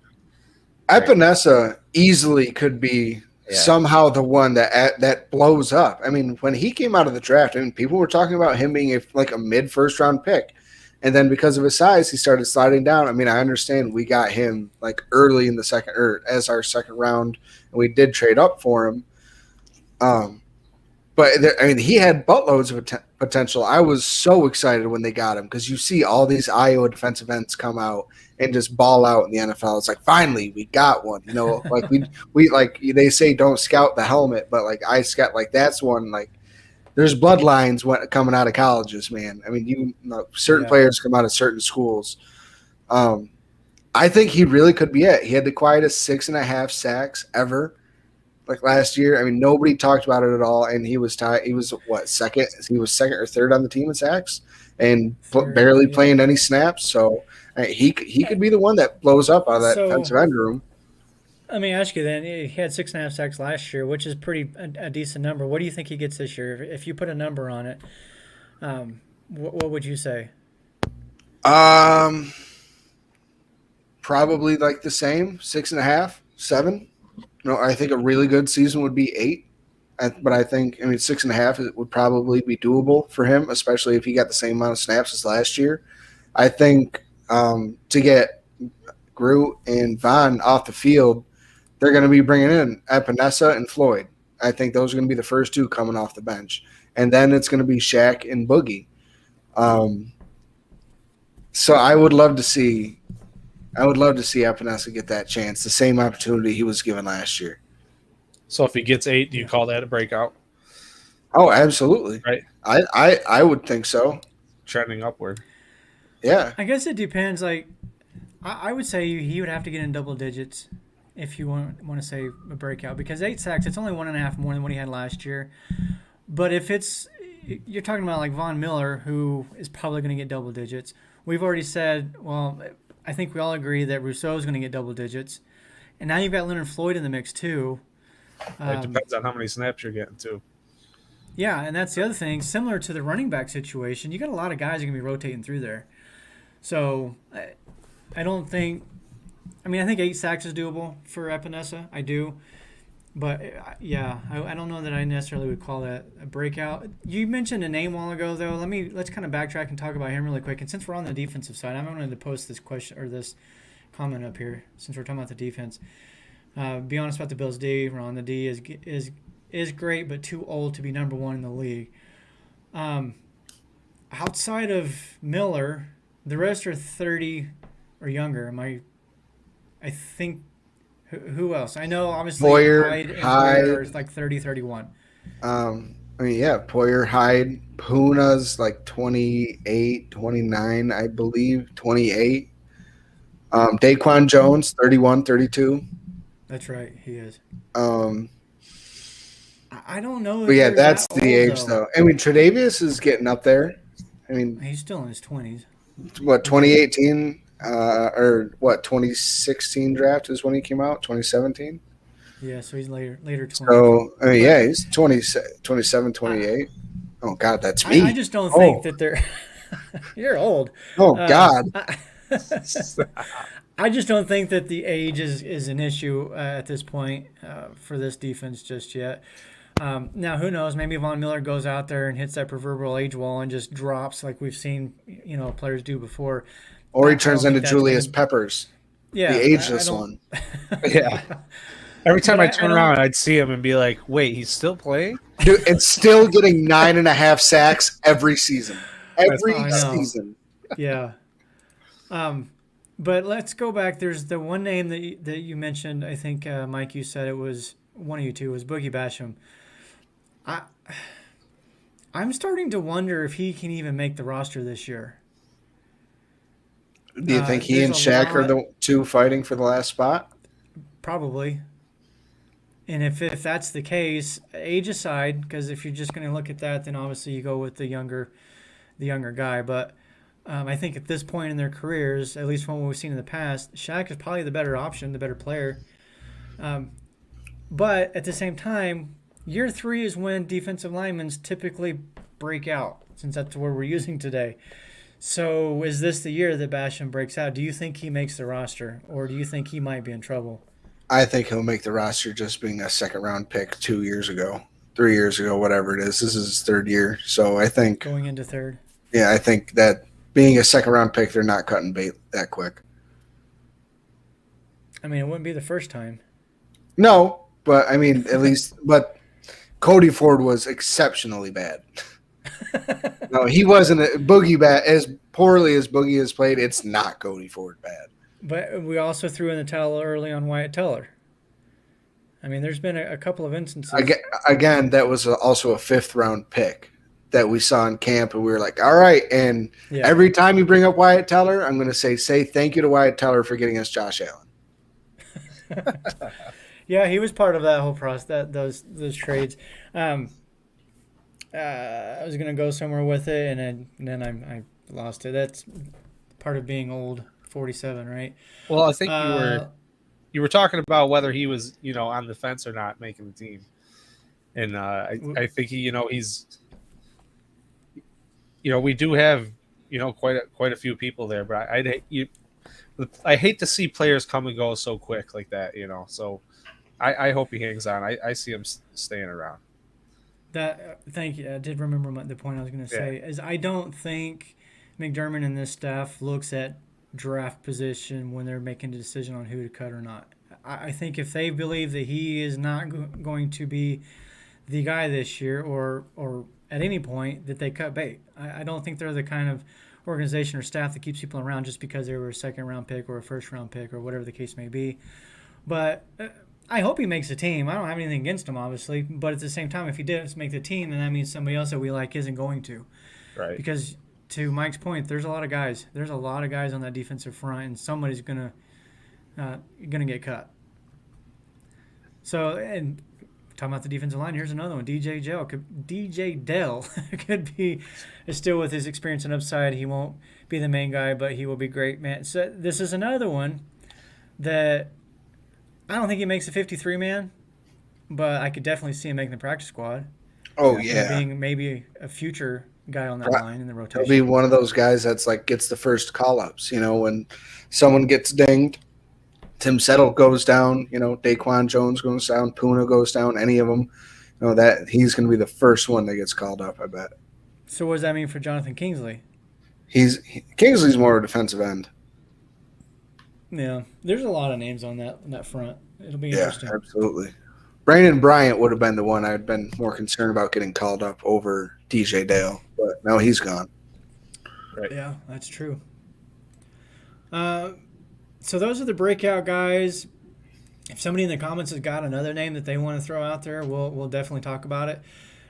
Speaker 2: Epinesa easily could be somehow the one that blows up. I mean, when he came out of the draft, I mean, people were talking about him being a mid-first round pick. And then because of his size, he started sliding down. I mean, I understand we got him early in the second or as our second round, and we did trade up for him. But he had buttloads of potential. I was so excited when they got him because you see all these Iowa defensive ends come out and just ball out in the NFL. It's like, finally, we got one. We they say don't scout the helmet, but I scout that's one. There's bloodlines coming out of colleges, man. I mean, certain players come out of certain schools. I think he really could be it. He had the quietest 6.5 sacks ever. Last year, I mean, nobody talked about it at all, and he was tied. He was second? He was second or third on the team in sacks, and barely playing any snaps. So he could be the one that blows up out of that defensive end room.
Speaker 5: Let me ask you then. He had 6.5 sacks last year, which is a decent number. What do you think he gets this year? If you put a number on it, what would you say?
Speaker 2: Probably the same, 6.5, 7. I think a really good season would be 8, but I think 6.5 would probably be doable for him, especially if he got the same amount of snaps as last year. I think to get Groot and Von off the field, they're going to be bringing in Epinesa and Floyd. I think those are going to be the first two coming off the bench, and then it's going to be Shaq and Boogie. So I would love to see Epinesa get that chance, the same opportunity he was given last year.
Speaker 3: So if he gets 8, do you call that a breakout?
Speaker 2: Oh, absolutely.
Speaker 3: Right.
Speaker 2: I would think so.
Speaker 3: Trending upward.
Speaker 2: Yeah.
Speaker 5: I guess it depends. I would say he would have to get in double digits if you want to say a breakout, because 8 sacks, it's only 1.5 more than what he had last year. But if you're talking about Von Miller, who is probably going to get double digits. We've already said, well, I think we all agree that Rousseau is going to get double digits. And now you've got Leonard Floyd in the mix too.
Speaker 3: It depends on how many snaps you're getting too.
Speaker 5: Yeah, and that's the other thing. Similar to the running back situation, you got a lot of guys that are going to be rotating through there. So I don't think – I think 8 sacks is doable for Epinesa. I do. But, yeah, I don't know that I necessarily would call that a breakout. You mentioned a name a while ago, though. Let's kind of backtrack and talk about him really quick. And since we're on the defensive side, I'm going to post this question or this comment up here since we're talking about the defense. Be honest about the Bills' D, Ron. The D is great, but too old to be number 1 in the league. Outside of Miller, the rest are 30 or younger. I think Who else? I know obviously
Speaker 2: Boyer,
Speaker 5: Hyde and
Speaker 2: Hyde.
Speaker 5: Boyer are like 30, 31.
Speaker 2: I mean, yeah, Poyer, Hyde, Puna's like 28, 29, I believe, 28. Daquan Jones, 31, 32.
Speaker 5: That's right, he is.
Speaker 2: Um,
Speaker 5: I don't know if
Speaker 2: but yeah,
Speaker 5: they're
Speaker 2: that's
Speaker 5: that
Speaker 2: the
Speaker 5: old,
Speaker 2: age, though. I mean, Tre'Davious is getting up there. I mean,
Speaker 5: He's still in his 20s.
Speaker 2: what, 2018 or what, 2016 draft is when he came out, 2017?
Speaker 5: Yeah, so he's later 20s.
Speaker 2: So, I mean,
Speaker 5: But-
Speaker 2: yeah, he's 20, 27, 28. Oh, God, that's me.
Speaker 5: I just don't think that they're. You're old.
Speaker 2: Oh, God.
Speaker 5: I just don't think that the age is an issue at this point for this defense just yet. Now, who knows? Maybe Von Miller goes out there and hits that proverbial age wall and just drops like we've seen, players do before.
Speaker 2: Or he
Speaker 5: I
Speaker 2: turns
Speaker 5: don't
Speaker 2: into
Speaker 5: think that's
Speaker 2: Julius
Speaker 5: gonna-
Speaker 2: Peppers,
Speaker 5: Yeah,
Speaker 2: the ageless one.
Speaker 3: Yeah. Every time
Speaker 5: But
Speaker 3: I
Speaker 5: I
Speaker 3: turn
Speaker 5: don't-
Speaker 3: around, I'd see him and be like, "Wait, he's still playing?"
Speaker 2: Dude, and still getting 9.5 sacks every season. Every
Speaker 5: I know.
Speaker 2: season.
Speaker 5: Yeah. But let's go back. There's the one name that you mentioned. I think Mike, you said it was one of you two was Boogie Basham. I'm starting to wonder if he can even make the roster this year.
Speaker 2: Do you think he and
Speaker 5: there's a
Speaker 2: Shaq are
Speaker 5: lot-
Speaker 2: the two fighting for the last spot?
Speaker 5: Probably. And if that's the case, age aside, because if you're just going to look at that, then obviously you go with the younger guy. But I think at this point in their careers, at least from what we've seen in the past, Shaq is probably the better option, the better player. But at the same time, year 3 is when defensive linemen typically break out, since that's what we're using today. So is this the year that Basham breaks out? Do you think he makes the roster, or do you think he might be in trouble?
Speaker 2: I think he'll make the roster just being a second-round pick 2 years ago, 3 years ago, whatever it is. This is his third year. So I think,
Speaker 5: Going into third?
Speaker 2: yeah, I think that being a second-round pick, they're not cutting bait that quick.
Speaker 5: I mean, it wouldn't be the first time.
Speaker 2: No, but I mean, at least, but Cody Ford was exceptionally bad. No, he wasn't Boogie bad. As poorly as Boogie has played, it's not Cody Ford bad.
Speaker 5: But we also threw in the towel early on Wyatt Teller. I mean, there's been a couple of instances.
Speaker 2: Again, that was also a 5th-round pick that we saw in camp, and we were like, all right. And
Speaker 5: Yeah.
Speaker 2: every time you bring up Wyatt Teller, I'm going to say thank you to Wyatt Teller for getting us Josh Allen.
Speaker 5: Yeah, he was part of that whole process, those trades. I was gonna go somewhere with it, and then I lost it. That's part of being old, 47, right?
Speaker 3: Well, I think you were talking about whether he was, on the fence or not making the team, and I think he's, we do have, quite a few people there, but I hate to see players come and go so quick like that, So I hope he hangs on. I see him staying around.
Speaker 5: Thank you. I did remember the point I was going to say is I don't think McDermott and this staff looks at draft position when they're making a decision on who to cut or not. I think if they believe that he is not going to be the guy this year or at any point, that they cut bait. I don't think they're the kind of organization or staff that keeps people around just because they were a second-round pick or a first-round pick or whatever the case may be. But I hope he makes the team. I don't have anything against him, obviously. But at the same time, if he didn't make the team, then that means somebody else that we like isn't going to.
Speaker 3: Right.
Speaker 5: Because to Mike's point, there's a lot of guys. There's a lot of guys on that defensive front, and somebody's gonna get cut. So, and talking about the defensive line, here's another one. DJ Dell could be still with his experience and upside. He won't be the main guy, but he will be great, man. So this is another one that I don't think he makes a 53-man, but I could definitely see him making the practice squad.
Speaker 2: Oh, yeah.
Speaker 5: Being maybe a future guy on that line in the rotation.
Speaker 2: He'll be one of those guys that's like gets the first call-ups, when someone gets dinged. Tim Settle goes down, Daquan Jones goes down, Puna goes down, any of them, that he's going to be the first one that gets called up, I bet.
Speaker 5: So what does that mean for Jonathan Kingsley?
Speaker 2: Kingsley's more a defensive end.
Speaker 5: Yeah, there's a lot of names on that front. It'll be interesting.
Speaker 2: Yeah, absolutely. Brandon Bryant would have been the one I'd been more concerned about getting called up over DJ Dale, but now he's gone.
Speaker 3: Right.
Speaker 5: Yeah, that's true. So those are the breakout guys. if somebody in the comments has got another name that they want to throw out there, we'll definitely talk about it.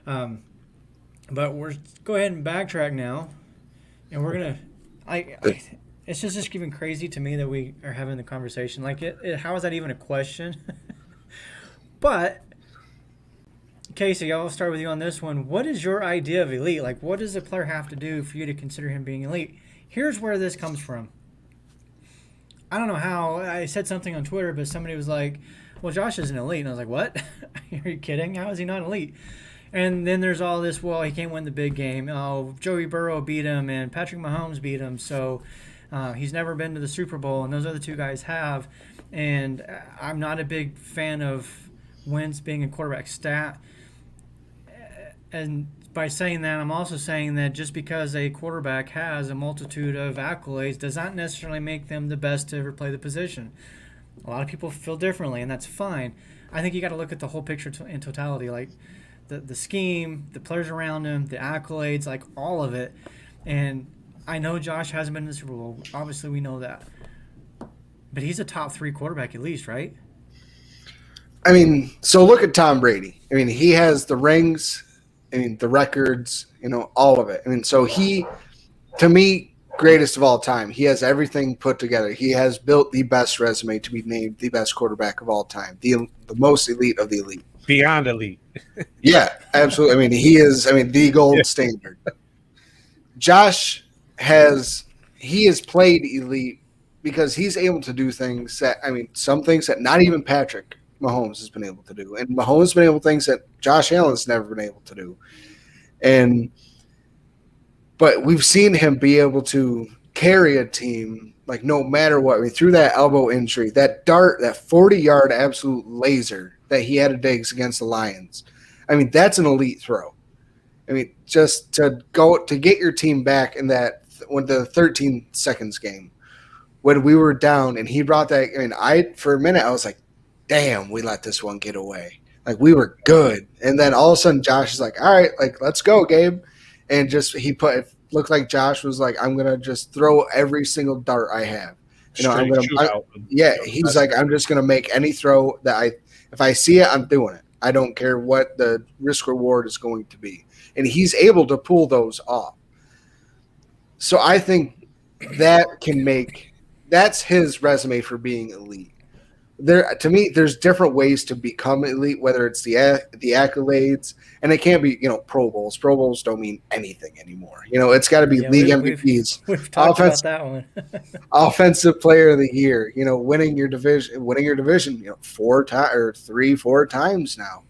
Speaker 5: But we're go ahead and backtrack now, and we're gonna. It's just even crazy to me that we are having the conversation. Like, how is that even a question? But Casey, I'll start with you on this one. What is your idea of elite? Like, what does a player have to do for you to consider him being elite? Here's where this comes from. I don't know how. I said something on Twitter, but somebody was like, well, Josh isn't elite. And I was like, what? Are you kidding? How is he not elite? And then there's all this, well, he can't win the big game. Oh, Joey Burrow beat him and Patrick Mahomes beat him. So he's never been to the Super Bowl, and those other two guys have. And I'm not a big fan of Wentz being a quarterback stat. And by saying that, I'm also saying that just because a quarterback has a multitude of accolades does not necessarily make them the best to ever play the position. A lot of people feel differently, and that's fine. I think you got to look at the whole picture in totality, like the scheme, the players around him, the accolades, like all of it. And I know Josh hasn't been in the Super Bowl. Obviously, we know that. But he's a top 3 quarterback at least, right?
Speaker 2: I mean, so look at Tom Brady. I mean, he has the rings, I mean, the records, all of it. I mean, so he, to me, greatest of all time. He has everything put together. He has built the best resume to be named the best quarterback of all time, the most elite of the elite.
Speaker 3: Beyond elite.
Speaker 2: Yeah, absolutely. I mean, he is, the gold standard. Josh has played elite because he's able to do things that, some things that not even Patrick Mahomes has been able to do. And Mahomes has been able to do things that Josh Allen's never been able to do. But we've seen him be able to carry a team, like, no matter what. I mean, through that elbow injury, that dart, that 40-yard absolute laser that he had to dig against the Lions. I mean, that's an elite throw. I mean, just to get your team back in that, when the 13 seconds game, when we were down and he brought that, for a minute, I was like, damn, we let this one get away. Like, we were good. And then all of a sudden Josh is like, all right, like, let's go, Gabe. And it looked like Josh was like, I'm going to just throw every single dart I have. He's like, I'm just going to make any throw that if I see it, I'm doing it. I don't care what the risk reward is going to be. And he's able to pull those off. So I think that's his resume for being elite. To me, there's different ways to become elite, whether it's the accolades, and it can't be, Pro Bowls. Pro Bowls don't mean anything anymore. It's got to be league MVPs.
Speaker 5: We've talked about that one.
Speaker 2: Offensive Player of the Year. Winning your division. 4 times now.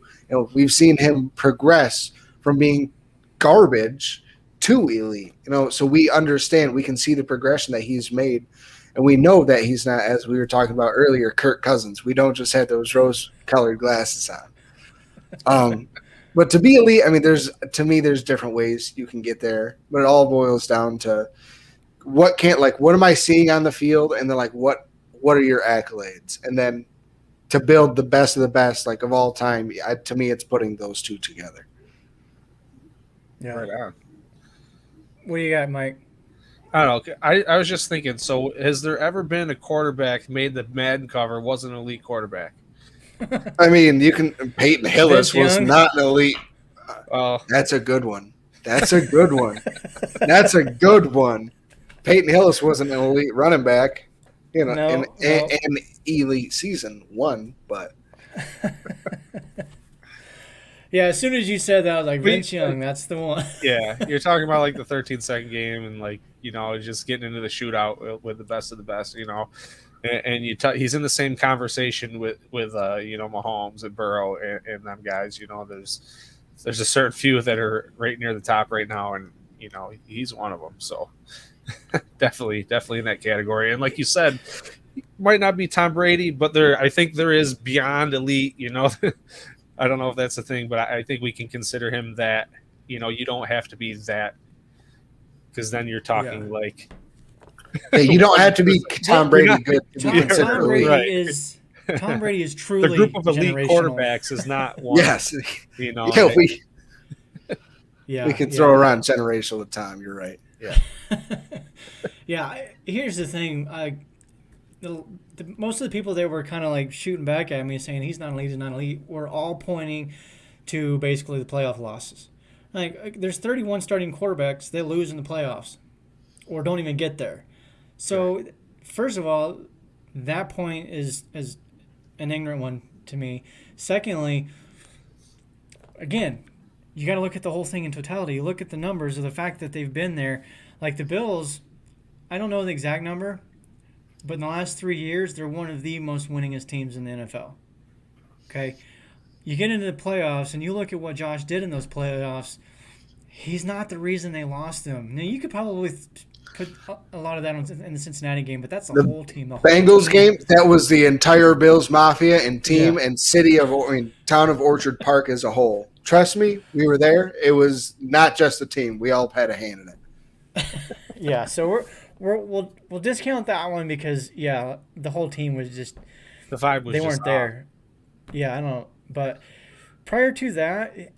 Speaker 2: We've seen him progress from being garbage to elite. So we understand. We can see the progression that he's made. And we know that he's not, as we were talking about earlier, Kirk Cousins. We don't just have those rose-colored glasses on. But to be elite, there's different ways you can get there. But it all boils down to what am I seeing on the field, and then what are your accolades, and then to build the best of the best, of all time. To me, it's putting those two together.
Speaker 5: Yeah.
Speaker 3: Right on.
Speaker 5: What do you got, Mike?
Speaker 3: I don't know. I was just thinking, so has there ever been a quarterback made the Madden cover wasn't an elite quarterback?
Speaker 2: Peyton Hillis was not an elite. That's a good one. That's a good one. Peyton Hillis wasn't an elite running back, in elite season 1, but.
Speaker 5: Yeah, as soon as you said that, I was like, Vince Young, that's the one.
Speaker 3: Yeah, you're talking about the 13-second game and just getting into the shootout with the best of the best, and he's in the same conversation with Mahomes and Burrow and them guys. There's a certain few that are right near the top right now, and he's one of them. So definitely in that category. And like you said, might not be Tom Brady, but I think there is beyond elite. I don't know if that's the thing, but I think we can consider him that. You don't have to be that, because then you're talking
Speaker 2: you don't have to be Tom Brady good to be considered elite.
Speaker 5: Tom Brady is truly
Speaker 3: the group of elite quarterbacks is not one.
Speaker 2: Yes, we can throw around generational at time. You're right.
Speaker 3: Yeah.
Speaker 5: Yeah. Here's the thing. most of the people that were kind of like shooting back at me saying he's not elite, were all pointing to basically the playoff losses. Like there's 31 starting quarterbacks that lose in the playoffs or don't even get there. So first of all, that point is an ignorant one to me. Secondly, again, you got to look at the whole thing in totality. You look at the numbers of the fact that they've been there. Like the Bills, I don't know the exact number, but in the last 3 years, they're one of the most winningest teams in the NFL. Okay? You get into the playoffs, and you look at what Josh did in those playoffs, he's not the reason they lost them. Now, you could probably put a lot of that in the Cincinnati game, but that's the whole team. The whole
Speaker 2: Bengals
Speaker 5: team.
Speaker 2: game, that was the entire Bills Mafia and team and town of Orchard Park as a whole. Trust me, we were there. It was not just the team. We all had a hand in it.
Speaker 5: Yeah, so we'll discount that one because the whole team was just
Speaker 3: The vibe was
Speaker 5: they
Speaker 3: just
Speaker 5: weren't there. Yeah, I don't know, but prior to that,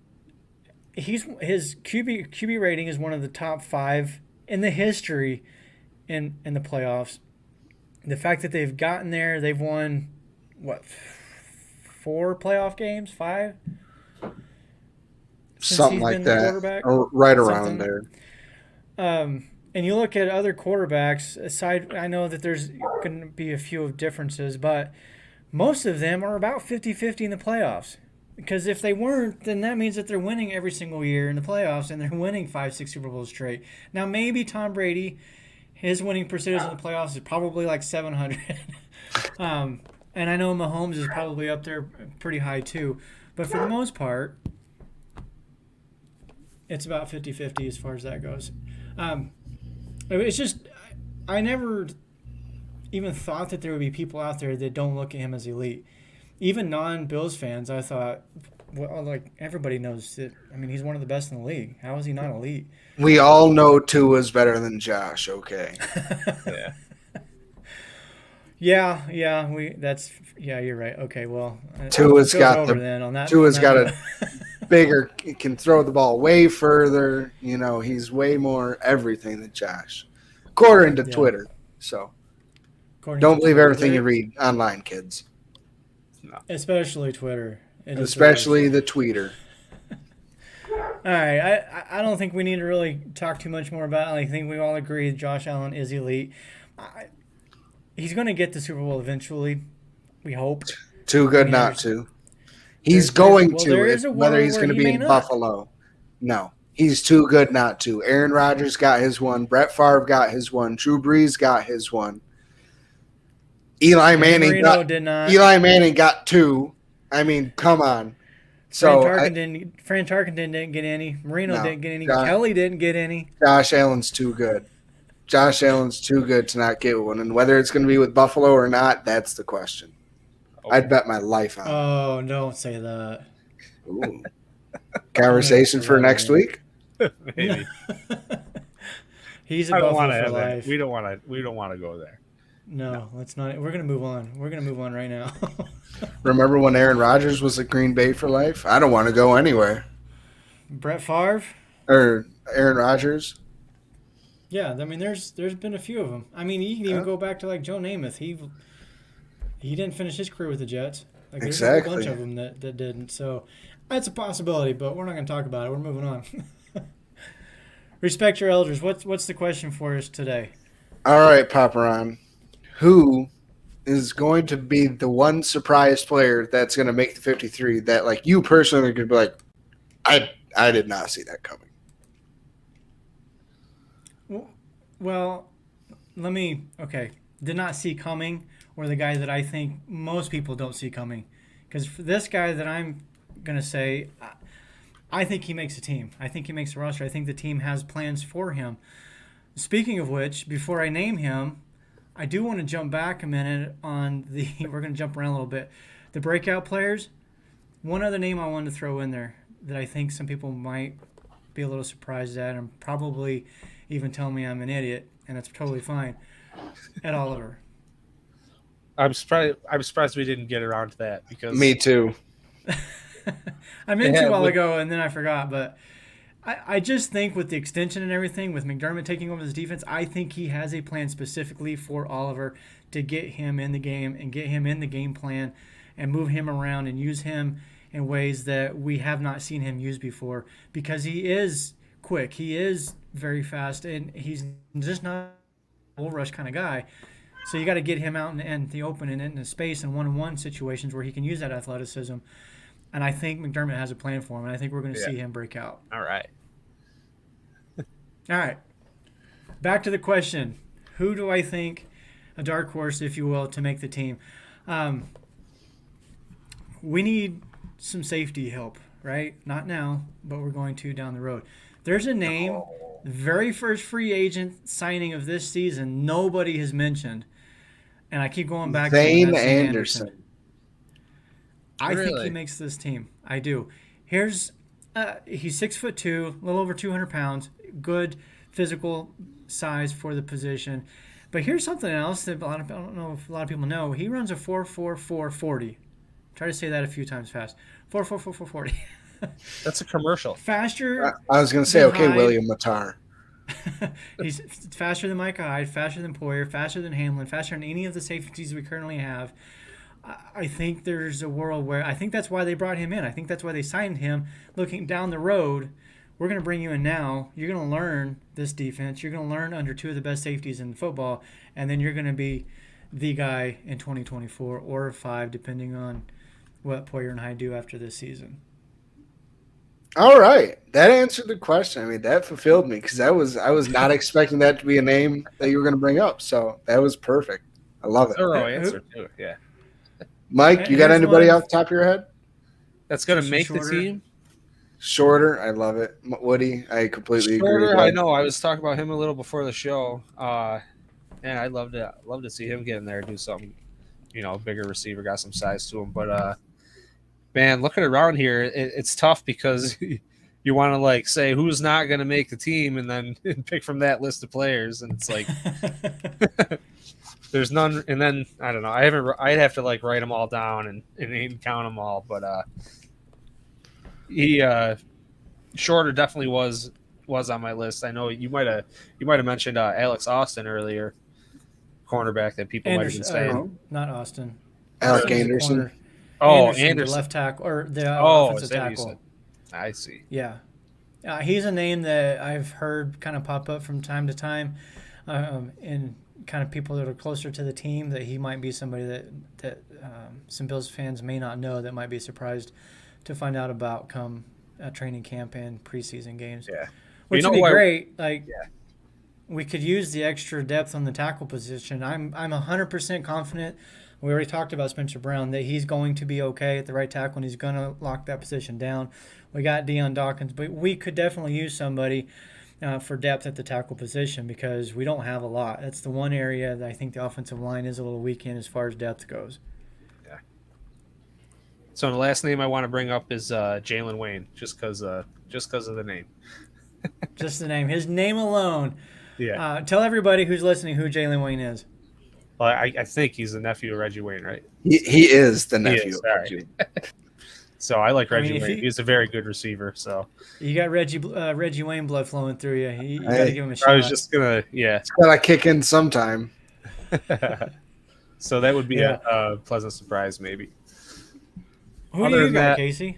Speaker 5: his QB rating is one of the top 5 in the history in the playoffs. The fact that they've gotten there, they've won what 4 playoff games, 5.
Speaker 2: Something like that, or right around there.
Speaker 5: And you look at other quarterbacks, aside, I know that there's going to be a few of differences, but most of them are about 50-50 in the playoffs. Because if they weren't, then that means that they're winning every single year in the playoffs, and they're winning 5-6 Super Bowls straight. Now, maybe Tom Brady, his winning percentage in the playoffs is probably like 700. And I know Mahomes is probably up there pretty high too. But for the most part, it's about 50-50 as far as that goes. It's just, I never even thought that there would be people out there that don't look at him as elite. Even non-Bills fans, I thought, well, like everybody knows that. I mean, he's one of the best in the league. How is he not elite?
Speaker 2: We all know Tua's better than Josh. Okay.
Speaker 3: yeah.
Speaker 5: You're right. Okay, well,
Speaker 2: Tua's got
Speaker 5: a
Speaker 2: bigger, can throw the ball way further. You know, he's way more everything than Josh, according to Twitter. So don't believe everything you read online, kids.
Speaker 3: No.
Speaker 5: Especially Twitter.
Speaker 2: Especially the tweeter.
Speaker 5: All right, I don't think we need to really talk too much more about it. I think we all agree Josh Allen is elite. He's going to get the Super Bowl eventually, we hope.
Speaker 2: Too good not to. He's going to, whether he's going to be in Buffalo. No, he's too good not to. Aaron Rodgers got his one. Brett Favre got his one. Drew Brees got his one. Eli Manning got 2. I mean, come on. So
Speaker 5: Fran Tarkenton didn't get any. Marino didn't get any. Kelly didn't get any.
Speaker 2: Josh Allen's too good. Josh Allen's too good to not get one. And whether it's going to be with Buffalo or not, that's the question. Oh. I'd bet my life on it.
Speaker 5: Oh, don't say that.
Speaker 2: Ooh. Conversation for next week?
Speaker 3: Maybe.
Speaker 5: He's a Buffalo for life.
Speaker 3: We don't want to go there.
Speaker 5: No, let's not. We're going to move on. We're going to move on right now.
Speaker 2: Remember when Aaron Rodgers was at Green Bay for life? I don't want to go anywhere.
Speaker 5: Brett Favre?
Speaker 2: Or Aaron Rodgers?
Speaker 5: Yeah, I mean, there's been a few of them. I mean, you can even go back to like Joe Namath. He didn't finish his career with the Jets. Like, there's a bunch of them that didn't. So that's a possibility, but we're not going to talk about it. We're moving on. Respect your elders. What's the question for us today?
Speaker 2: All right, Paparon. Who is going to be the one surprise player that's going to make the 53 that, like, you personally could be like, I did not see that coming?
Speaker 5: Well, did not see coming, or the guy that I think most people don't see coming. Because for this guy that I'm going to say, I think he makes a team. I think he makes a roster. I think the team has plans for him. Speaking of which, before I name him, I do want to jump back a minute on we're going to jump around a little bit. The breakout players, one other name I wanted to throw in there that I think some people might be a little surprised at and probably even tell me I'm an idiot, and that's totally fine. Ed Oliver.
Speaker 3: I'm surprised we didn't get around to that because
Speaker 2: me too.
Speaker 5: I meant to a while ago and then I forgot, but I just think with the extension and everything, with McDermott taking over this defense, I think he has a plan specifically for Oliver to get him in the game and get him in the game plan and move him around and use him in ways that we have not seen him use before, because he is quick. He is very fast, and he's just not a bull rush kind of guy. So you got to get him out in the open and in the space and one-on-one situations where he can use that athleticism. And I think McDermott has a plan for him, and I think we're going to see him break out.
Speaker 3: All right.
Speaker 5: All right. Back to the question. Who do I think, a dark horse, if you will, to make the team? We need some safety help, right? Not now, but we're going to down the road. There's a name, the very first free agent signing of this season, nobody has mentioned. And I keep going back
Speaker 2: Zane
Speaker 5: to
Speaker 2: Anderson.
Speaker 5: I think
Speaker 3: Really?
Speaker 5: he makes this team. I do. He's 6'2", a little over 200 pounds, good physical size for the position. But here's something else that I don't know if a lot of people know. He runs a 4.44 40. Try to say that a few times fast. 4.44 40.
Speaker 3: That's a commercial.
Speaker 5: Faster.
Speaker 2: I was going to say,
Speaker 5: than
Speaker 2: okay,
Speaker 5: Hyde.
Speaker 2: William Matar.
Speaker 5: He's faster than Micah Hyde, faster than Poyer, faster than Hamlin, faster than any of the safeties we currently have. I think there's a world where I think that's why they brought him in. I think that's why they signed him. Looking down the road, we're going to bring you in now. You're going to learn this defense. You're going to learn under two of the best safeties in football, and then you're going to be the guy in 2024 or 5, depending on what Poyer and Hyde do after this season.
Speaker 2: All right, that answered the question. I mean, that fulfilled me because I was not expecting that to be a name that you were going to bring up. So that was perfect. I love it.
Speaker 3: Thorough answer too. Yeah.
Speaker 2: Mike, you got
Speaker 5: Here's
Speaker 2: anybody
Speaker 5: one.
Speaker 2: off the top of your head?
Speaker 3: That's gonna
Speaker 5: Just
Speaker 3: make
Speaker 5: shorter.
Speaker 3: the team.
Speaker 2: Shorter, I love it. Woody, I completely agree.
Speaker 3: Shorter,
Speaker 2: with
Speaker 3: I
Speaker 2: that.
Speaker 3: know. I was talking about him a little before the show, and I'd love to see him get in there and do something. Bigger receiver, got some size to him. But man, looking around here, it's tough because you want to say who's not going to make the team, and then pick from that list of players, and it's like there's none. And then I don't know. I'd have to write them all down and count them all, but he Shorter definitely was on my list. I know you might have mentioned Alex Austin earlier, cornerback that people might have been saying.
Speaker 5: Not Austin.
Speaker 2: Alec
Speaker 5: He's a
Speaker 2: Anderson.
Speaker 5: corner.
Speaker 3: Oh,
Speaker 5: the
Speaker 3: Anderson.
Speaker 5: left tackle or the
Speaker 3: Oh,
Speaker 5: offensive
Speaker 3: is that what you
Speaker 5: tackle.
Speaker 3: said? I see.
Speaker 5: Yeah, he's a name that I've heard kind of pop up from time to time, in kind of people that are closer to the team. That he might be somebody that some Bills fans may not know, that might be surprised to find out about come training camp and preseason games.
Speaker 3: Yeah.
Speaker 5: Which
Speaker 3: You
Speaker 5: would
Speaker 3: know
Speaker 5: be
Speaker 3: what?
Speaker 5: great. We could use the extra depth on the tackle position. I'm 100% confident. We already talked about Spencer Brown, that he's going to be okay at the right tackle and he's going to lock that position down. We got Deion Dawkins, but we could definitely use somebody for depth at the tackle position because we don't have a lot. That's the one area that I think the offensive line is a little weak in as far as depth goes.
Speaker 3: Yeah. So the last name I want to bring up is Jalen Wayne, just because of the name.
Speaker 5: Just the name. His name alone.
Speaker 3: Yeah.
Speaker 5: Tell everybody who's listening who Jalen Wayne is.
Speaker 3: Well, I think he's the nephew of Reggie Wayne, right?
Speaker 2: He is the nephew.
Speaker 3: is,
Speaker 2: of
Speaker 3: all right.
Speaker 2: Reggie.
Speaker 3: So I like Reggie
Speaker 5: if
Speaker 3: Wayne. He's a very good receiver. So
Speaker 5: You got Reggie Wayne blood flowing through you. You got to
Speaker 2: Hey,
Speaker 5: give him a shot.
Speaker 3: I was just gonna, yeah.
Speaker 2: It's got to kick in sometime.
Speaker 3: So that would be
Speaker 5: Yeah.
Speaker 3: a pleasant surprise, maybe.
Speaker 5: Who
Speaker 3: other
Speaker 5: do you
Speaker 3: than
Speaker 5: got,
Speaker 3: that-
Speaker 5: Casey?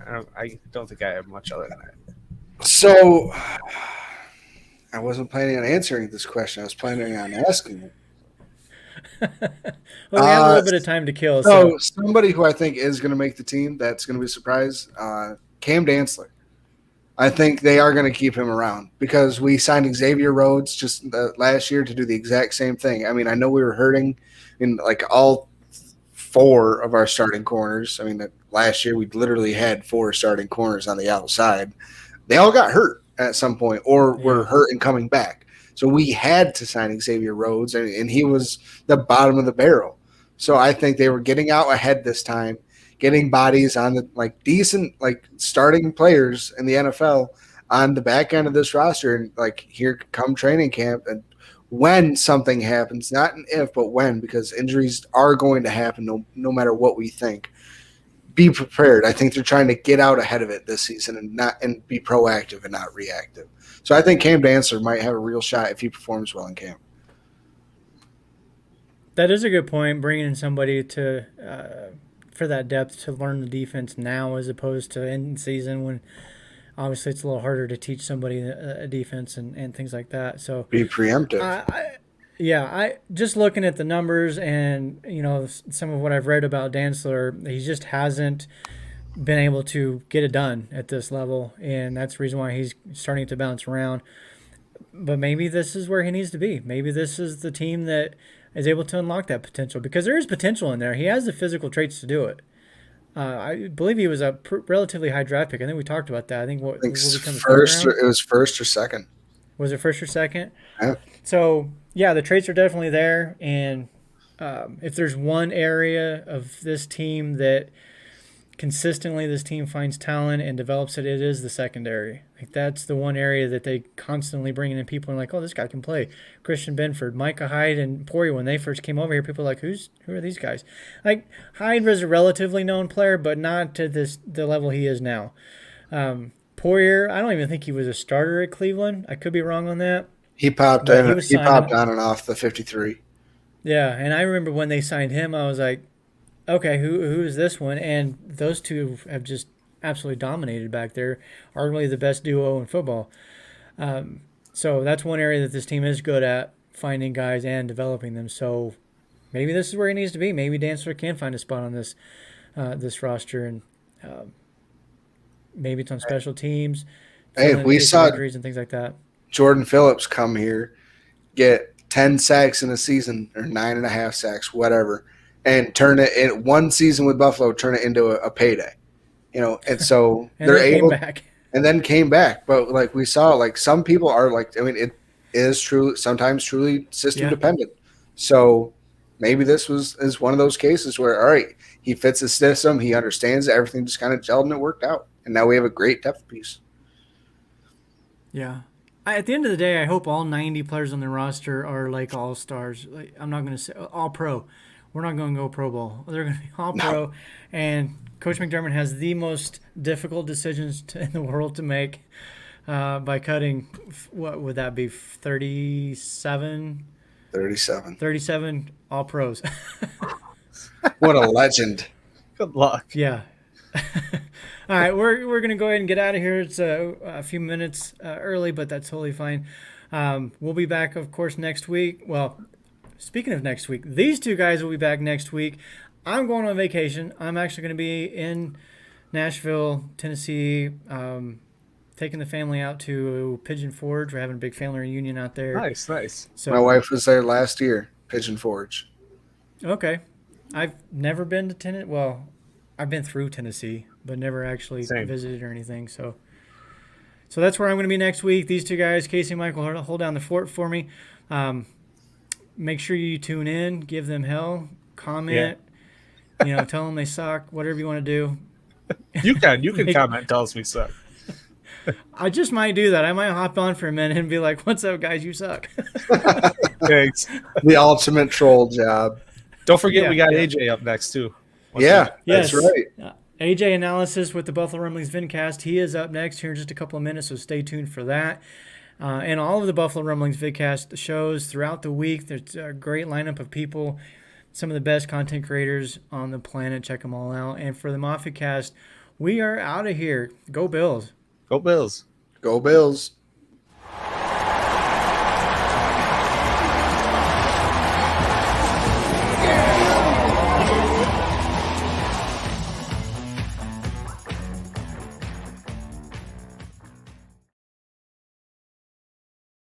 Speaker 3: I don't think I have much other than that.
Speaker 2: So I wasn't planning on answering this question. I was planning on asking it.
Speaker 5: Well, we have a little bit of time to kill.
Speaker 2: So somebody who I think is going to make the team, that's going to be a surprise, Cam Dantzler. I think they are going to keep him around because we signed Xavier Rhodes just last year to do the exact same thing. I mean, I know we were hurting in all 4 of our starting corners. I mean, last year we literally had 4 starting corners on the outside. They all got hurt at some point or were hurt and coming back. So we had to sign Xavier Rhodes, and he was the bottom of the barrel. So I think they were getting out ahead this time, getting bodies on the decent starting players in the NFL on the back end of this roster, and here come training camp, and when something happens, not an if, but when, because injuries are going to happen no matter what we think. Be prepared. I think they're trying to get out ahead of it this season and be proactive and not reactive. So I think Cam Dantzler might have a real shot if he performs well in camp.
Speaker 5: That is a good point. Bringing in somebody to for that depth to learn the defense now, as opposed to in season when obviously it's a little harder to teach somebody a defense and things like that. So
Speaker 2: Be preemptive.
Speaker 5: I just looking at the numbers and some of what I've read about Dantzler, he just hasn't been able to get it done at this level, and that's the reason why he's starting to bounce around. But maybe this is where he needs to be. Maybe this is the team that is able to unlock that potential, because there is potential in there. He has the physical traits to do it. I believe he was a relatively high draft pick. I think we talked about that. I think what
Speaker 2: I think
Speaker 5: will become
Speaker 2: first. It was first or second.
Speaker 5: Was it first or second?
Speaker 2: Yeah.
Speaker 5: So yeah, the traits are definitely there. And if there's one area of this team that consistently this team finds talent and develops it, it is the secondary. Like, that's the one area that they constantly bring in people and like, oh, this guy can play. Christian Benford, Micah Hyde, and Poirier, when they first came over here, people were like, who are these guys? Like, Hyde was a relatively known player, but not to the level he is now. Poirier, I don't even think he was a starter at Cleveland. I could be wrong on that.
Speaker 2: He popped
Speaker 5: But
Speaker 2: in. He popped on and off the 53.
Speaker 5: Yeah, and I remember when they signed him, I was like, okay, who is this one? And those two have just absolutely dominated back there, arguably the best duo in football. So that's one area that this team is good at, finding guys and developing them. So maybe this is where he needs to be. Maybe Dantzler can find a spot on this roster, and maybe it's on special teams.
Speaker 2: Hey, we saw
Speaker 5: injuries and things like that.
Speaker 2: Jordan Phillips come here, get 10 sacks in a season or 9.5 sacks, whatever, and turn it in one season with Buffalo, turn it into a payday. And so
Speaker 5: And
Speaker 2: they're
Speaker 5: then
Speaker 2: able
Speaker 5: came back.
Speaker 2: and then came back. But like we saw, like some people are like, it is true sometimes truly system dependent. So maybe this is one of those cases where, all right, he fits the system, he understands it, everything just kind of gelled and it worked out. And now we have a great depth piece.
Speaker 5: Yeah. At the end of the day, I hope all 90 players on the roster are like all-stars. Like, I'm not going to say all-pro. We're not going to go Pro Bowl. They're going to be all-pro. No. And Coach McDermott has the most difficult decisions in the world to make by cutting, what would that be, 37? 37 all-pros.
Speaker 2: What a legend.
Speaker 3: Good luck.
Speaker 5: Yeah. All right, we're going to go ahead and get out of here. It's a few minutes early, but that's totally fine. We'll be back, of course, next week. Well, speaking of next week, these two guys will be back next week. I'm going on vacation. I'm actually going to be in Nashville, Tennessee, taking the family out to Pigeon Forge. We're having a big family reunion out there.
Speaker 3: Nice.
Speaker 2: So, my wife was there last year, Pigeon Forge.
Speaker 5: Okay. I've never been to Tennessee. Well, I've been through Tennessee, but never actually visited or anything. So that's where I'm going to be next week. These two guys, Casey and Michael, hold down the fort for me. Make sure you tune in, give them hell, comment, tell them they suck, whatever you want to do.
Speaker 3: You can comment, tell us we suck.
Speaker 5: I just might do that. I might hop on for a minute and be like, "What's up, guys? You suck."
Speaker 3: Thanks.
Speaker 2: The ultimate troll job.
Speaker 3: Don't forget we got AJ up next too.
Speaker 2: That's right.
Speaker 5: AJ Analysis with the Buffalo Rumblings Vidcast. He is up next here in just a couple of minutes, so stay tuned for that. And all of the Buffalo Rumblings Vidcast shows throughout the week. There's a great lineup of people, some of the best content creators on the planet. Check them all out. And for the Mafia Cast, we are out of here. Go Bills.
Speaker 3: Go Bills.
Speaker 2: Go Bills.